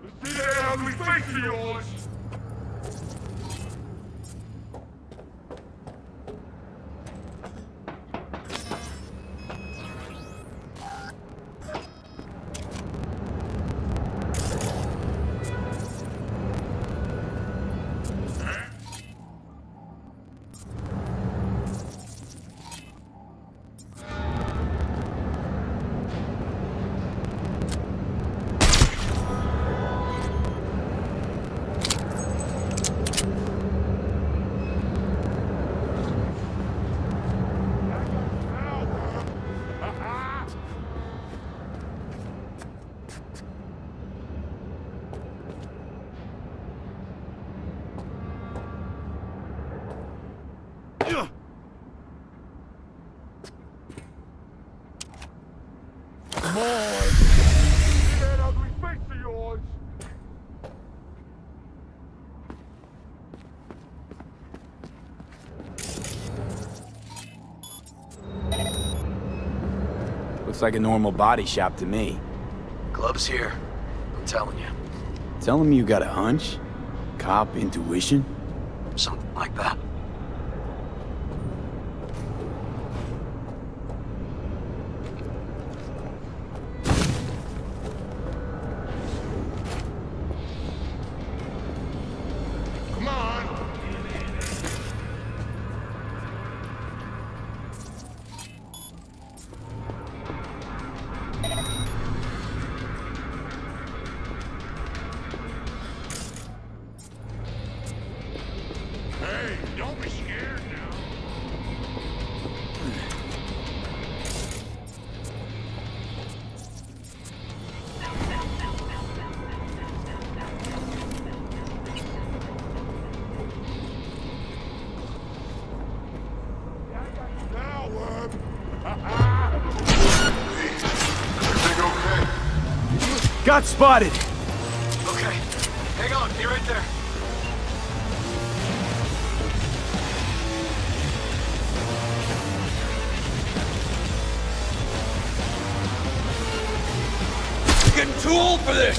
Let's see that ugly face of yours! Come on! See that ugly face of yours? Looks like a normal body shop to me. Club's here. I'm telling you. Telling me you got a hunch? Cop intuition? Something like that. Come on! Hey, don't be scared now. Now, worm. Everything okay? Got spotted! Okay. Hang on. Be right there. Getting too old for this!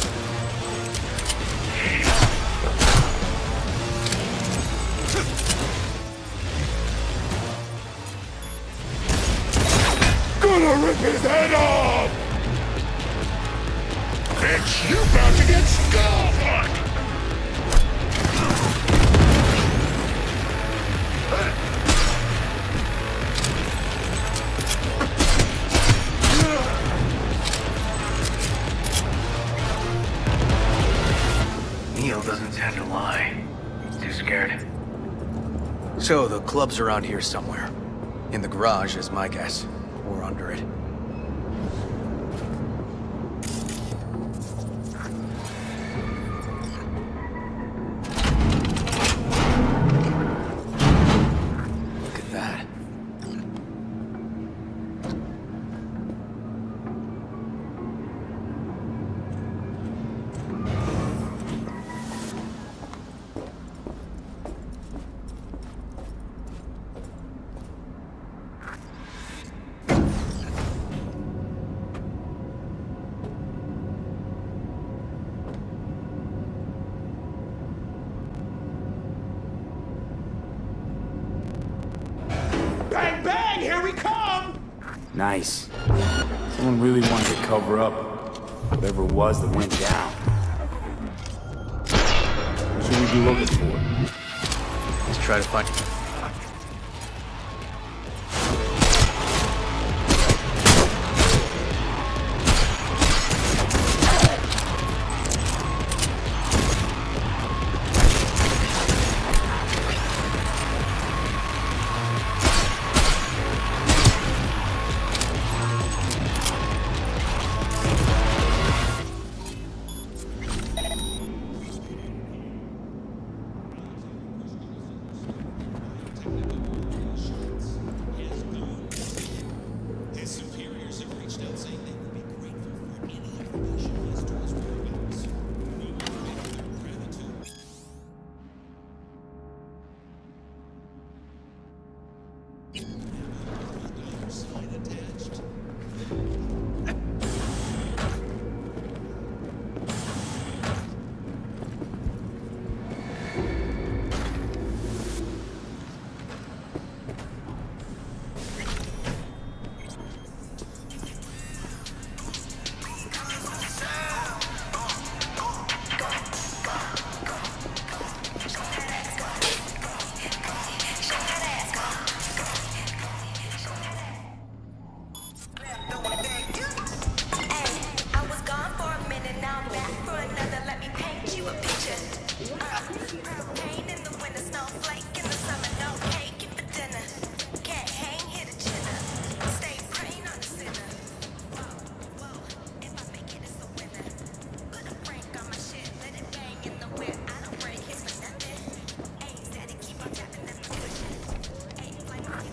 Gonna rip his head off! Bitch, you about to get skull-fucked! Neil doesn't tend to lie. He's too scared. So the club's around here somewhere. In the garage is my guess. Or under it. Look at that. Bang, bang! Here we come! Nice. Someone really wanted to cover up whatever it was that went down. What should we be looking for? Let's try to find...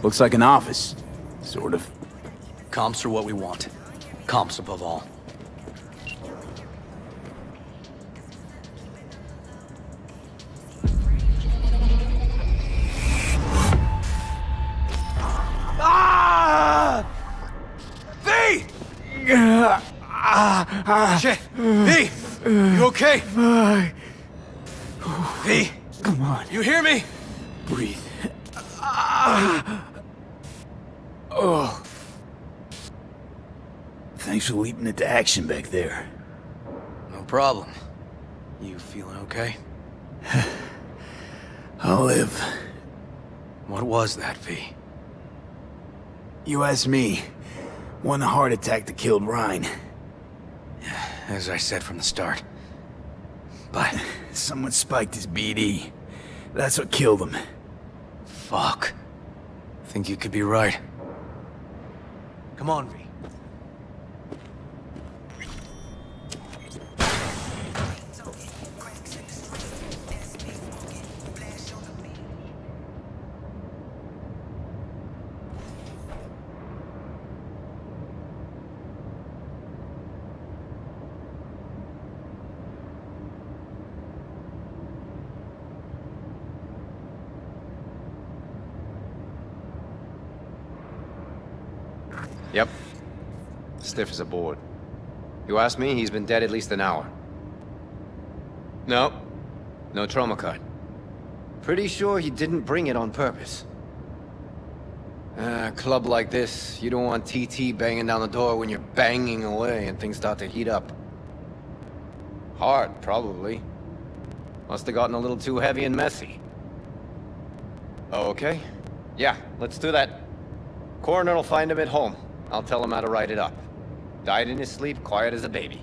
Looks like an office. Sort of. Comps are what we want. Comps above all. Ah! V! Shit! V! You okay? V! Come on. You hear me? Breathe. Oh. Thanks for leaping into action back there. No problem. You feeling okay? I'll live. What was that, V? You asked me. One heart attack that killed Ryan. As I said from the start. But someone spiked his BD. That's what killed him. Fuck. Think you could be right. Come on, V. Yep. Stiff as a board. You ask me, he's been dead at least an hour. No. No trauma card. Pretty sure he didn't bring it on purpose. A club like this, you don't want TT banging down the door when you're banging away and things start to heat up. Hard, probably. Must have gotten a little too heavy and messy. Okay. Yeah, let's do that. Coroner will find him at home. I'll tell him how to write it up. Died in his sleep, quiet as a baby.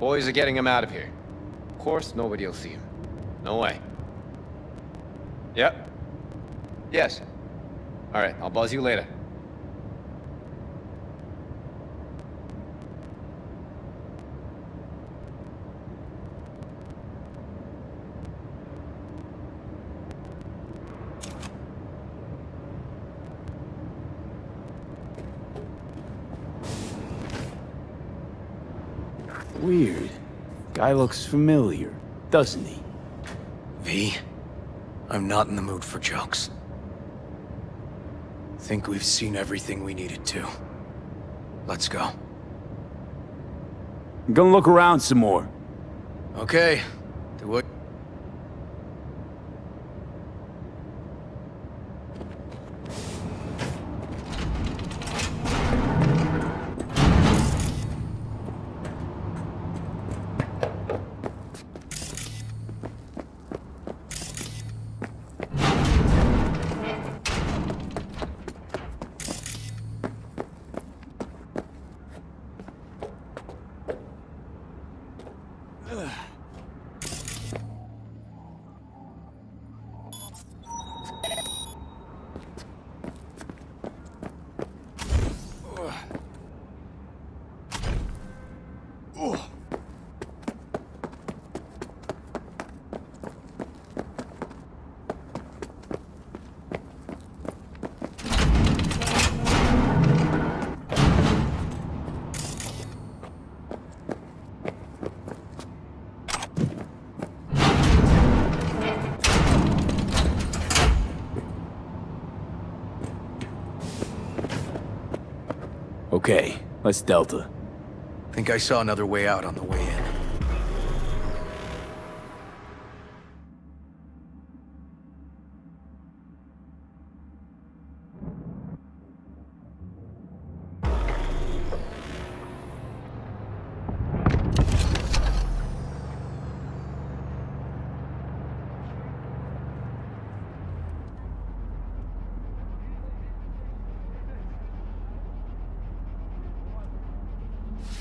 Boys are getting him out of here. Of course, nobody will see him. No way. Yep. Yes. All right, I'll buzz you later. Weird. Guy looks familiar, doesn't he? V, I'm not in the mood for jokes. Think we've seen everything we needed to. Let's go. I'm gonna look around some more. Okay. Do what? Okay, let's Delta. Think I saw another way out on the way in.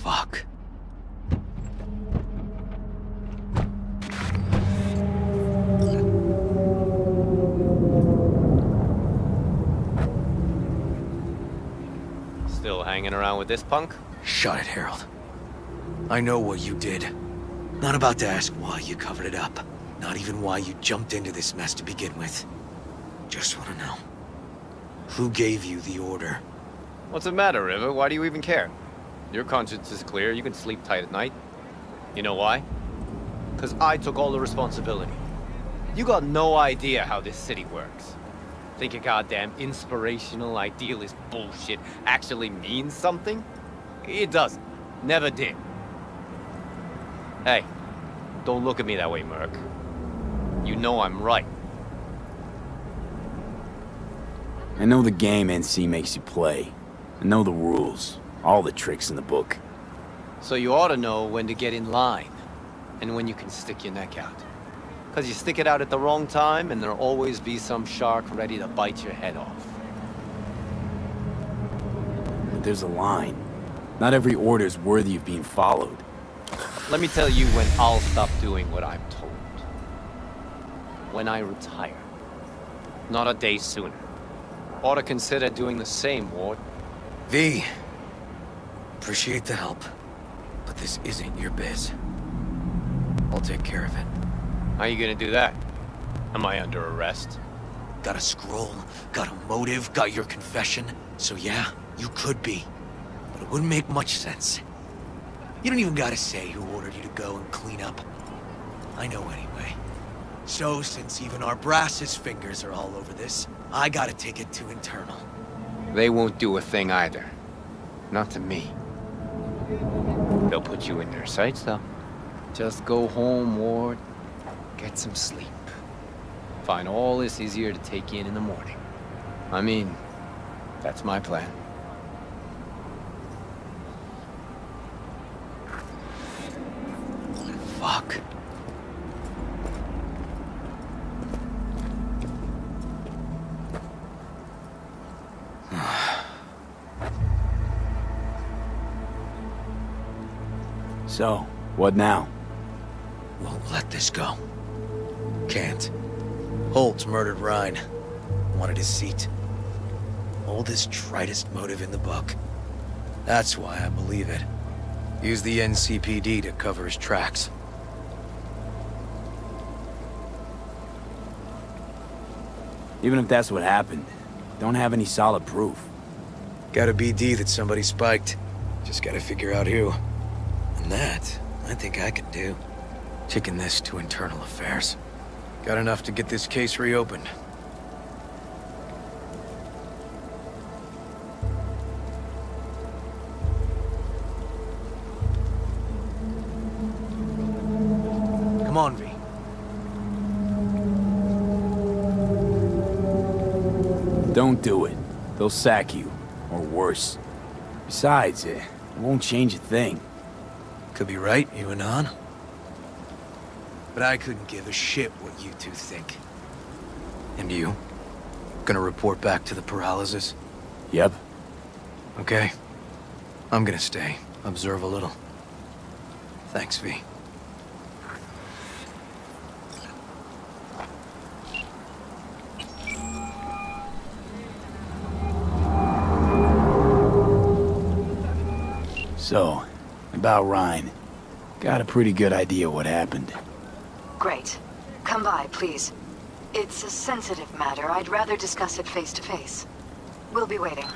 Fuck. Still hanging around with this punk? Shut it, Harold. I know what you did. Not about to ask why you covered it up. Not even why you jumped into this mess to begin with. Just want to know. Who gave you the order? What's the matter, River? Why do you even care? Your conscience is clear. You can sleep tight at night. You know why? Because I took all the responsibility. You got no idea how this city works. Think a goddamn inspirational, idealist bullshit actually means something? It doesn't. Never did. Hey, don't look at me that way, Merc. You know I'm right. I know the game NC makes you play. I know the rules, all the tricks in the book. So you ought to know when to get in line, and when you can stick your neck out. Because you stick it out at the wrong time, and there'll always be some shark ready to bite your head off. But there's a line. Not every order's worthy of being followed. Let me tell you when I'll stop doing what I'm told. When I retire. Not a day sooner. Ought to consider doing the same, Ward. V, appreciate the help, but this isn't your biz. I'll take care of it. How you gonna do that? Am I under arrest? Got a scroll, got a motive, got your confession. So yeah, you could be. But it wouldn't make much sense. You don't even gotta say who ordered you to go and clean up. I know anyway. So, since even our brass's fingers are all over this, I gotta take it to internal. They won't do a thing either. Not to me. They'll put you in their sights, though. Just go home, Ward. Get some sleep. Find all this easier to take in the morning. I mean, that's my plan. Fuck. So, what now? Won't let this go. Can't. Holt's murdered Ryan. Wanted his seat. Oldest, tritest motive in the book. That's why I believe it. Use the NCPD to cover his tracks. Even if that's what happened, don't have any solid proof. Got a BD that somebody spiked. Just gotta figure out who. And that, I think I can do. Taking this to internal affairs. Got enough to get this case reopened. Come on, V. Don't do it. They'll sack you. Or worse. Besides, it won't change a thing. Could be right, you and An. But I couldn't give a shit what you two think. And you? Gonna report back to the paralysis? Yep. Okay. I'm gonna stay. Observe a little. Thanks, V. So, about Ryan. Got a pretty good idea what happened. Great. Come by, please. It's a sensitive matter. I'd rather discuss it face to face. We'll be waiting.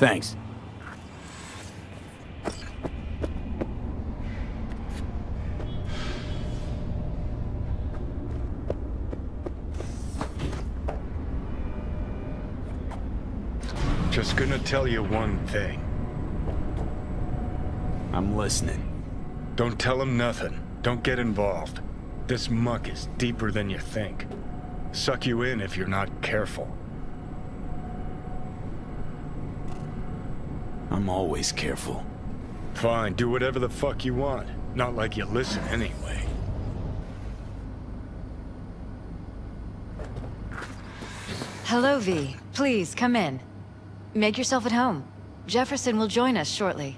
Thanks. Just gonna tell you one thing. I'm listening. Don't tell him nothing. Don't get involved. This muck is deeper than you think. Suck you in if you're not careful. I'm always careful. Fine, do whatever the fuck you want. Not like you listen anyway. Hello, V. Please, come in. Make yourself at home. Jefferson will join us shortly.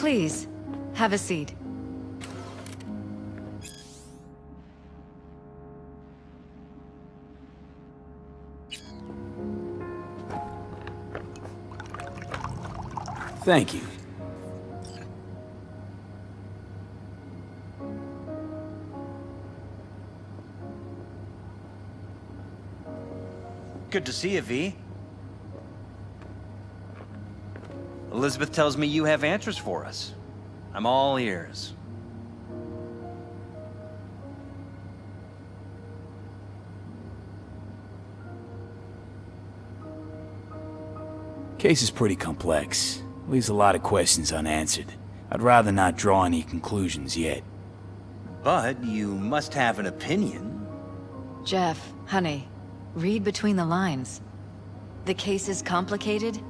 Please, have a seat. Thank you. Good to see you, V. Elizabeth tells me you have answers for us. I'm all ears. Case is pretty complex. Leaves a lot of questions unanswered. I'd rather not draw any conclusions yet. But you must have an opinion. Jeff, honey, read between the lines. The case is complicated,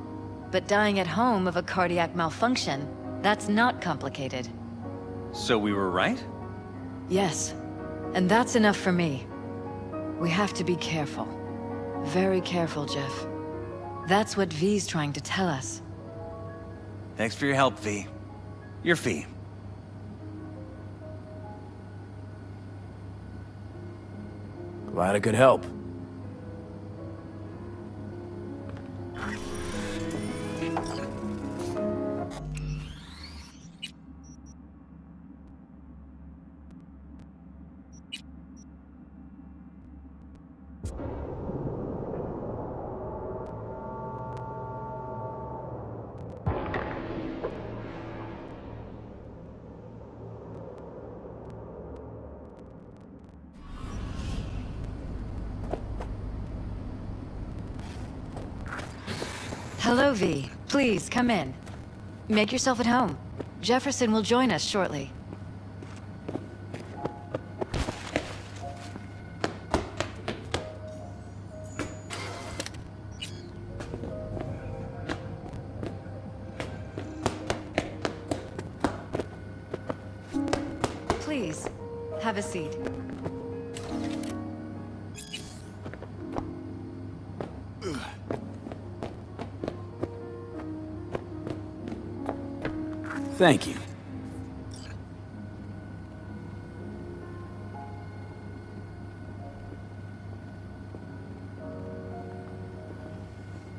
but dying at home of a cardiac malfunction, that's not complicated. So we were right? Yes, and that's enough for me. We have to be careful. Very careful, Jeff. That's what V's trying to tell us. Thanks for your help, V. Your fee. Glad I could help. Hello, V. Please, come in. Make yourself at home. Jefferson will join us shortly. Please, have a seat. Thank you.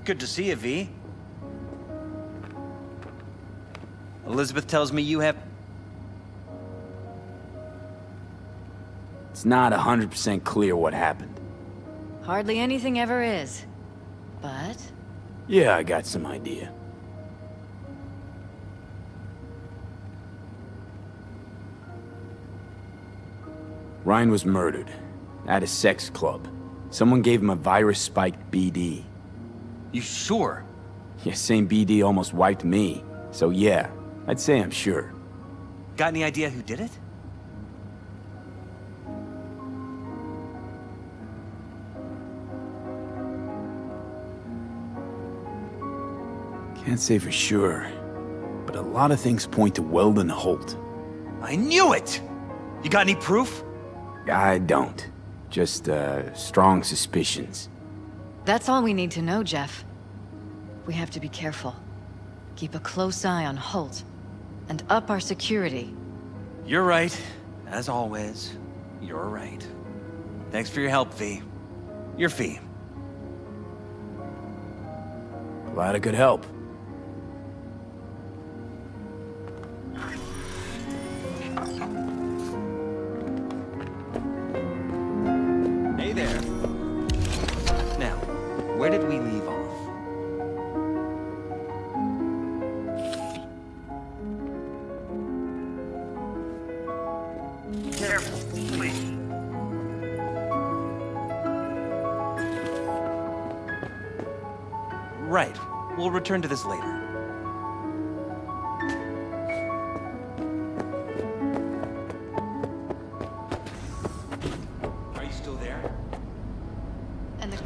Good to see you, V. Elizabeth tells me you have... It's not 100% clear what happened. Hardly anything ever is. But... Yeah, I got some idea. Ryan was murdered. At a sex club. Someone gave him a virus-spiked BD. You sure? Yeah, same BD almost wiped me. So yeah, I'd say I'm sure. Got any idea who did it? Can't say for sure, but a lot of things point to Weldon Holt. I knew it! You got any proof? I don't. Just, strong suspicions. that's all we need to know, Jeff. We have to be careful. Keep a close eye on Holt, and up our security. You're right. As always, you're right. Thanks for your help, V. Your fee. Glad I could help. Hey there. Now, where did we leave off? Careful, please. Right. We'll return to this later. Are you still there? And the...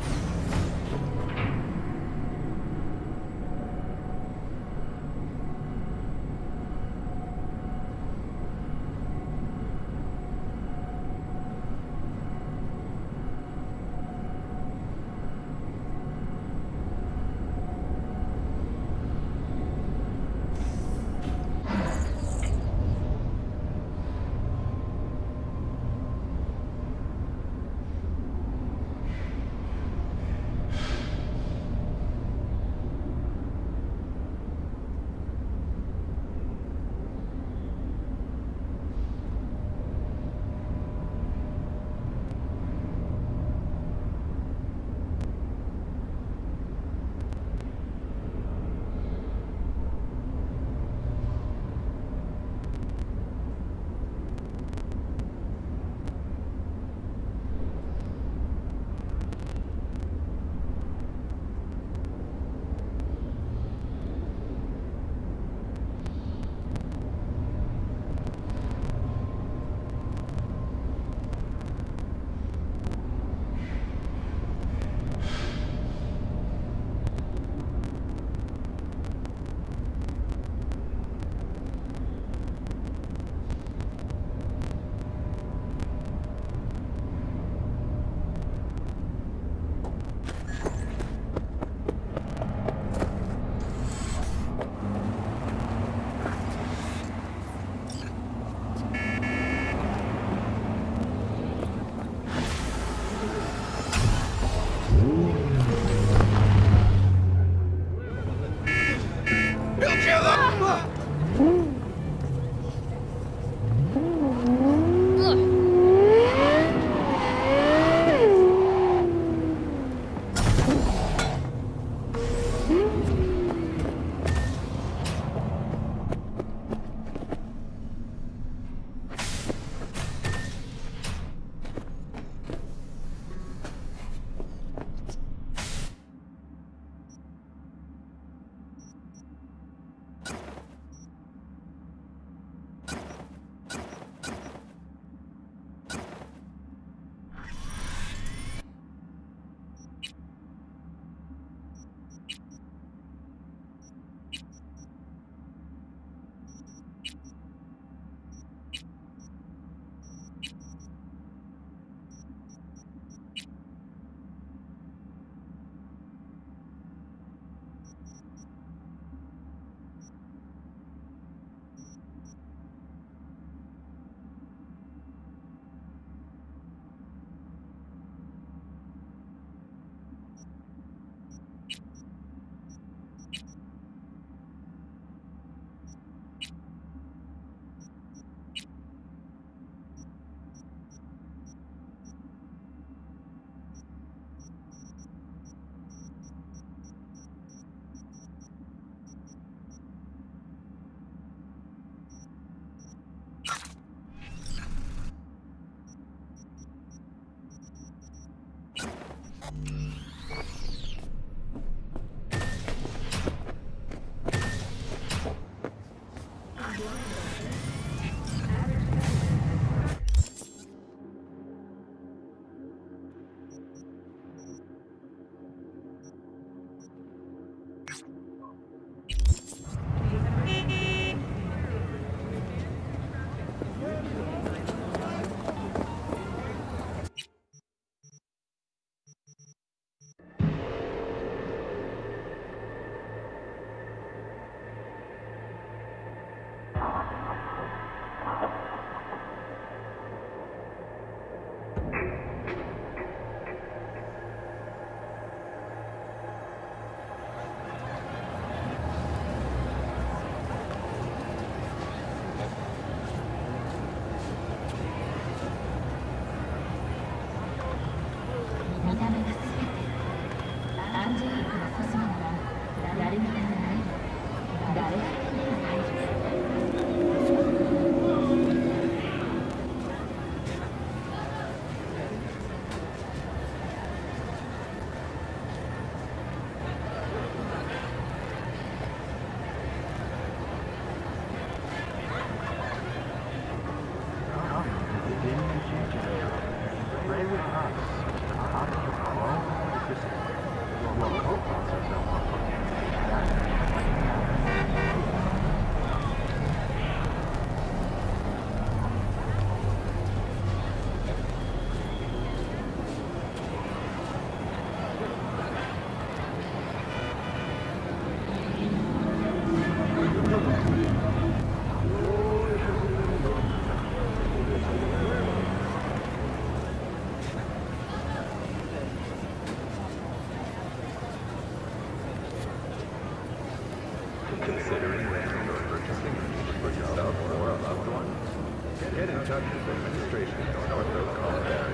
Get in touch with administration or Northrop call back.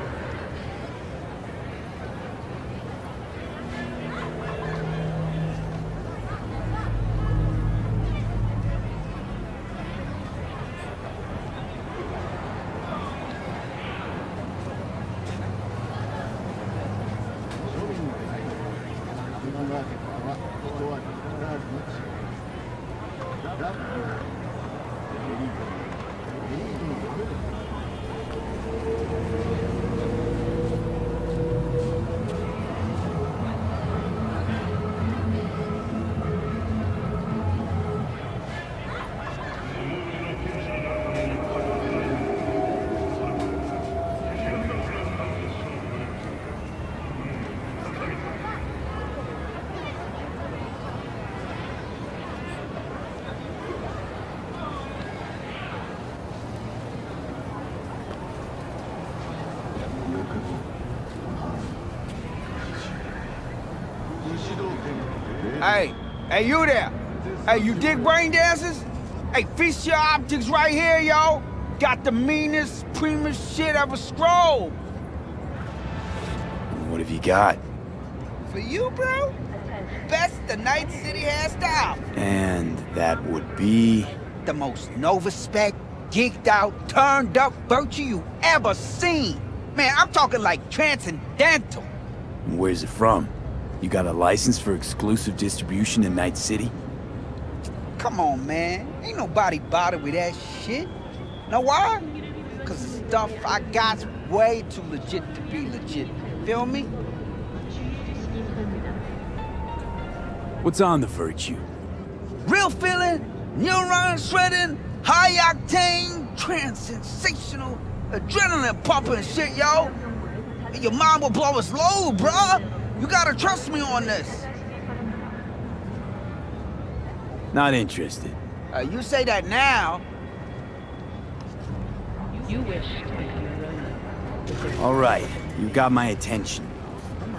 Hey, you there? Hey, you dig brain dances? Hey, feature optics right here, yo. Got the meanest, supremest shit ever scrolled. What have you got? For you, bro? Best the Night City has to offer. And that would be... The most Nova spec, geeked out, turned up virtue you ever seen. Man, I'm talking like transcendental. Where's it from? You got a license for exclusive distribution in Night City? Come on, man. Ain't nobody bothered with that shit. Know why? Cause the stuff I got's way too legit to be legit. Feel me? What's on the virtue? Real feeling, neuron shredding, high octane, trans-sensational, adrenaline pumping shit, yo. And your mind will blow its load, bruh. You gotta trust me on this. Not interested. You say that now. You wish to be brilliant. All right, you got my attention.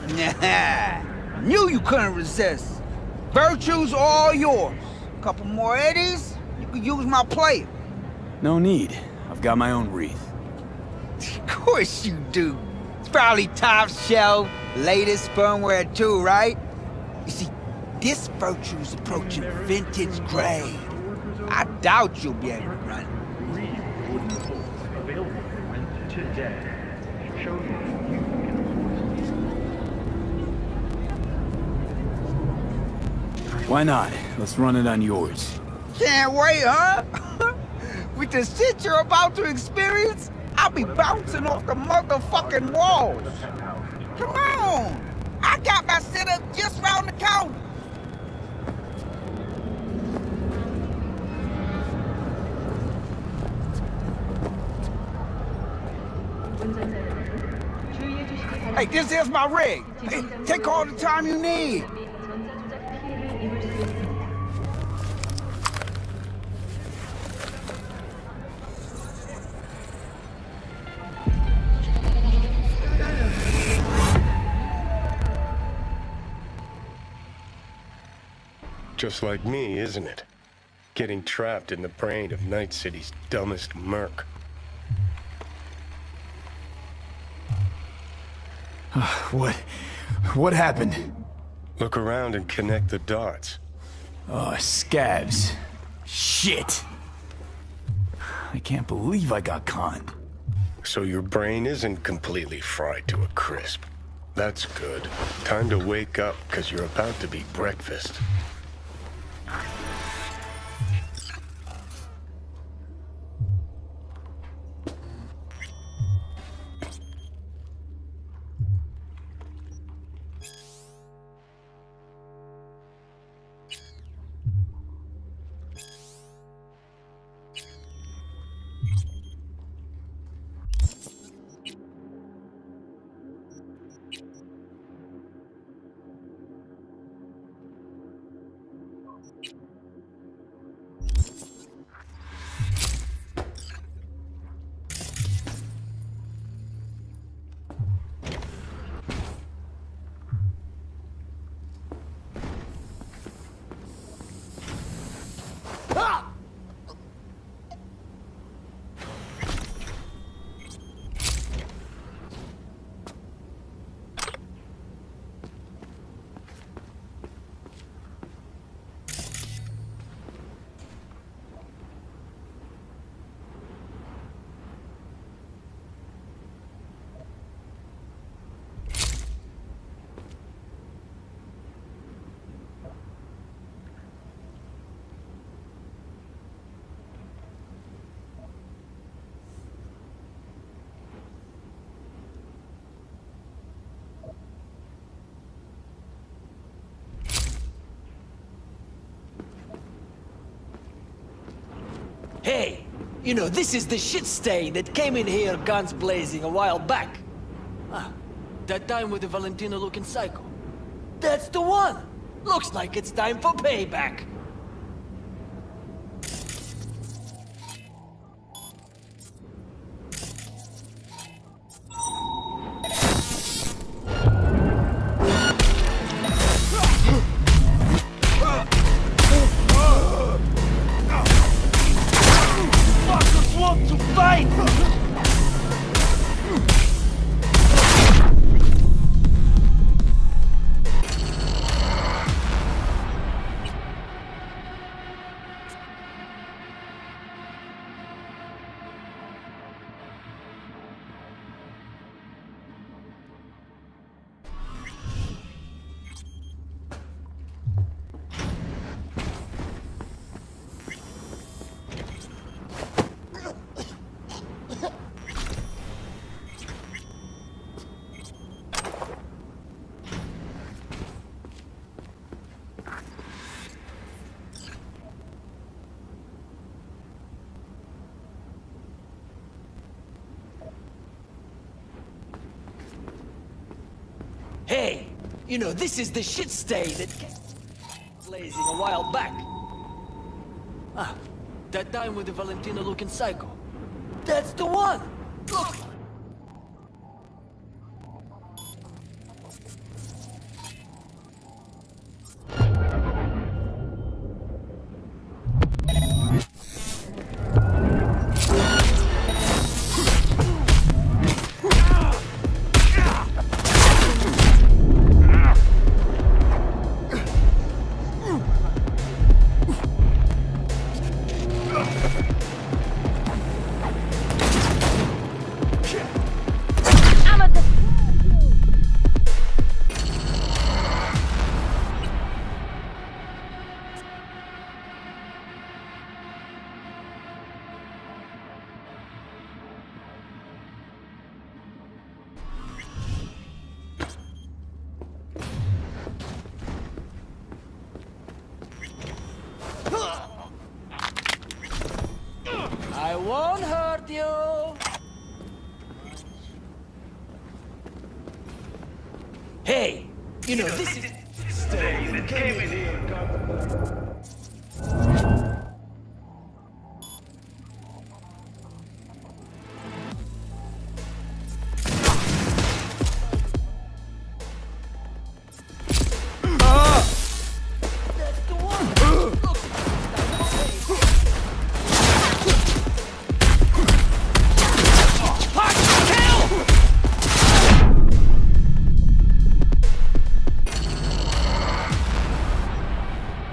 Nah, knew you couldn't resist. Virtue's all yours. Couple more eddies, you could use my player. No need. I've got my own wreath. Of course you do. It's probably top shelf, latest firmware too, right? You see, this Virtue's approaching vintage grade. I doubt you'll be able to run it. Available for rent today. Show you. Why not? Let's run it on yours. Can't wait, huh? With the shit you're about to experience, I'll be bouncing off the motherfucking walls. Come on! I got my setup just round the corner. Hey, this is my rig. Hey, take all the time you need. Just like me, isn't it? Getting trapped in the brain of Night City's dumbest merc. What happened? Look around and connect the dots. Oh, scabs. Shit. I can't believe I got conned. So your brain isn't completely fried to a crisp. That's good. Time to wake up, because you're about to be breakfast. Hey, you know, this is the shit stain that came in here guns blazing a while back. Ah, that time with the Valentina-looking psycho. That's the one! Looks like it's time for payback. Fuckers want to fight! Hey, you know, this is the shit stain that came blazing a while back. Ah, that time with the Valentina-looking psycho. That's the one! Look! I won't hurt you. Hey, you know, this is... Stay that came in here.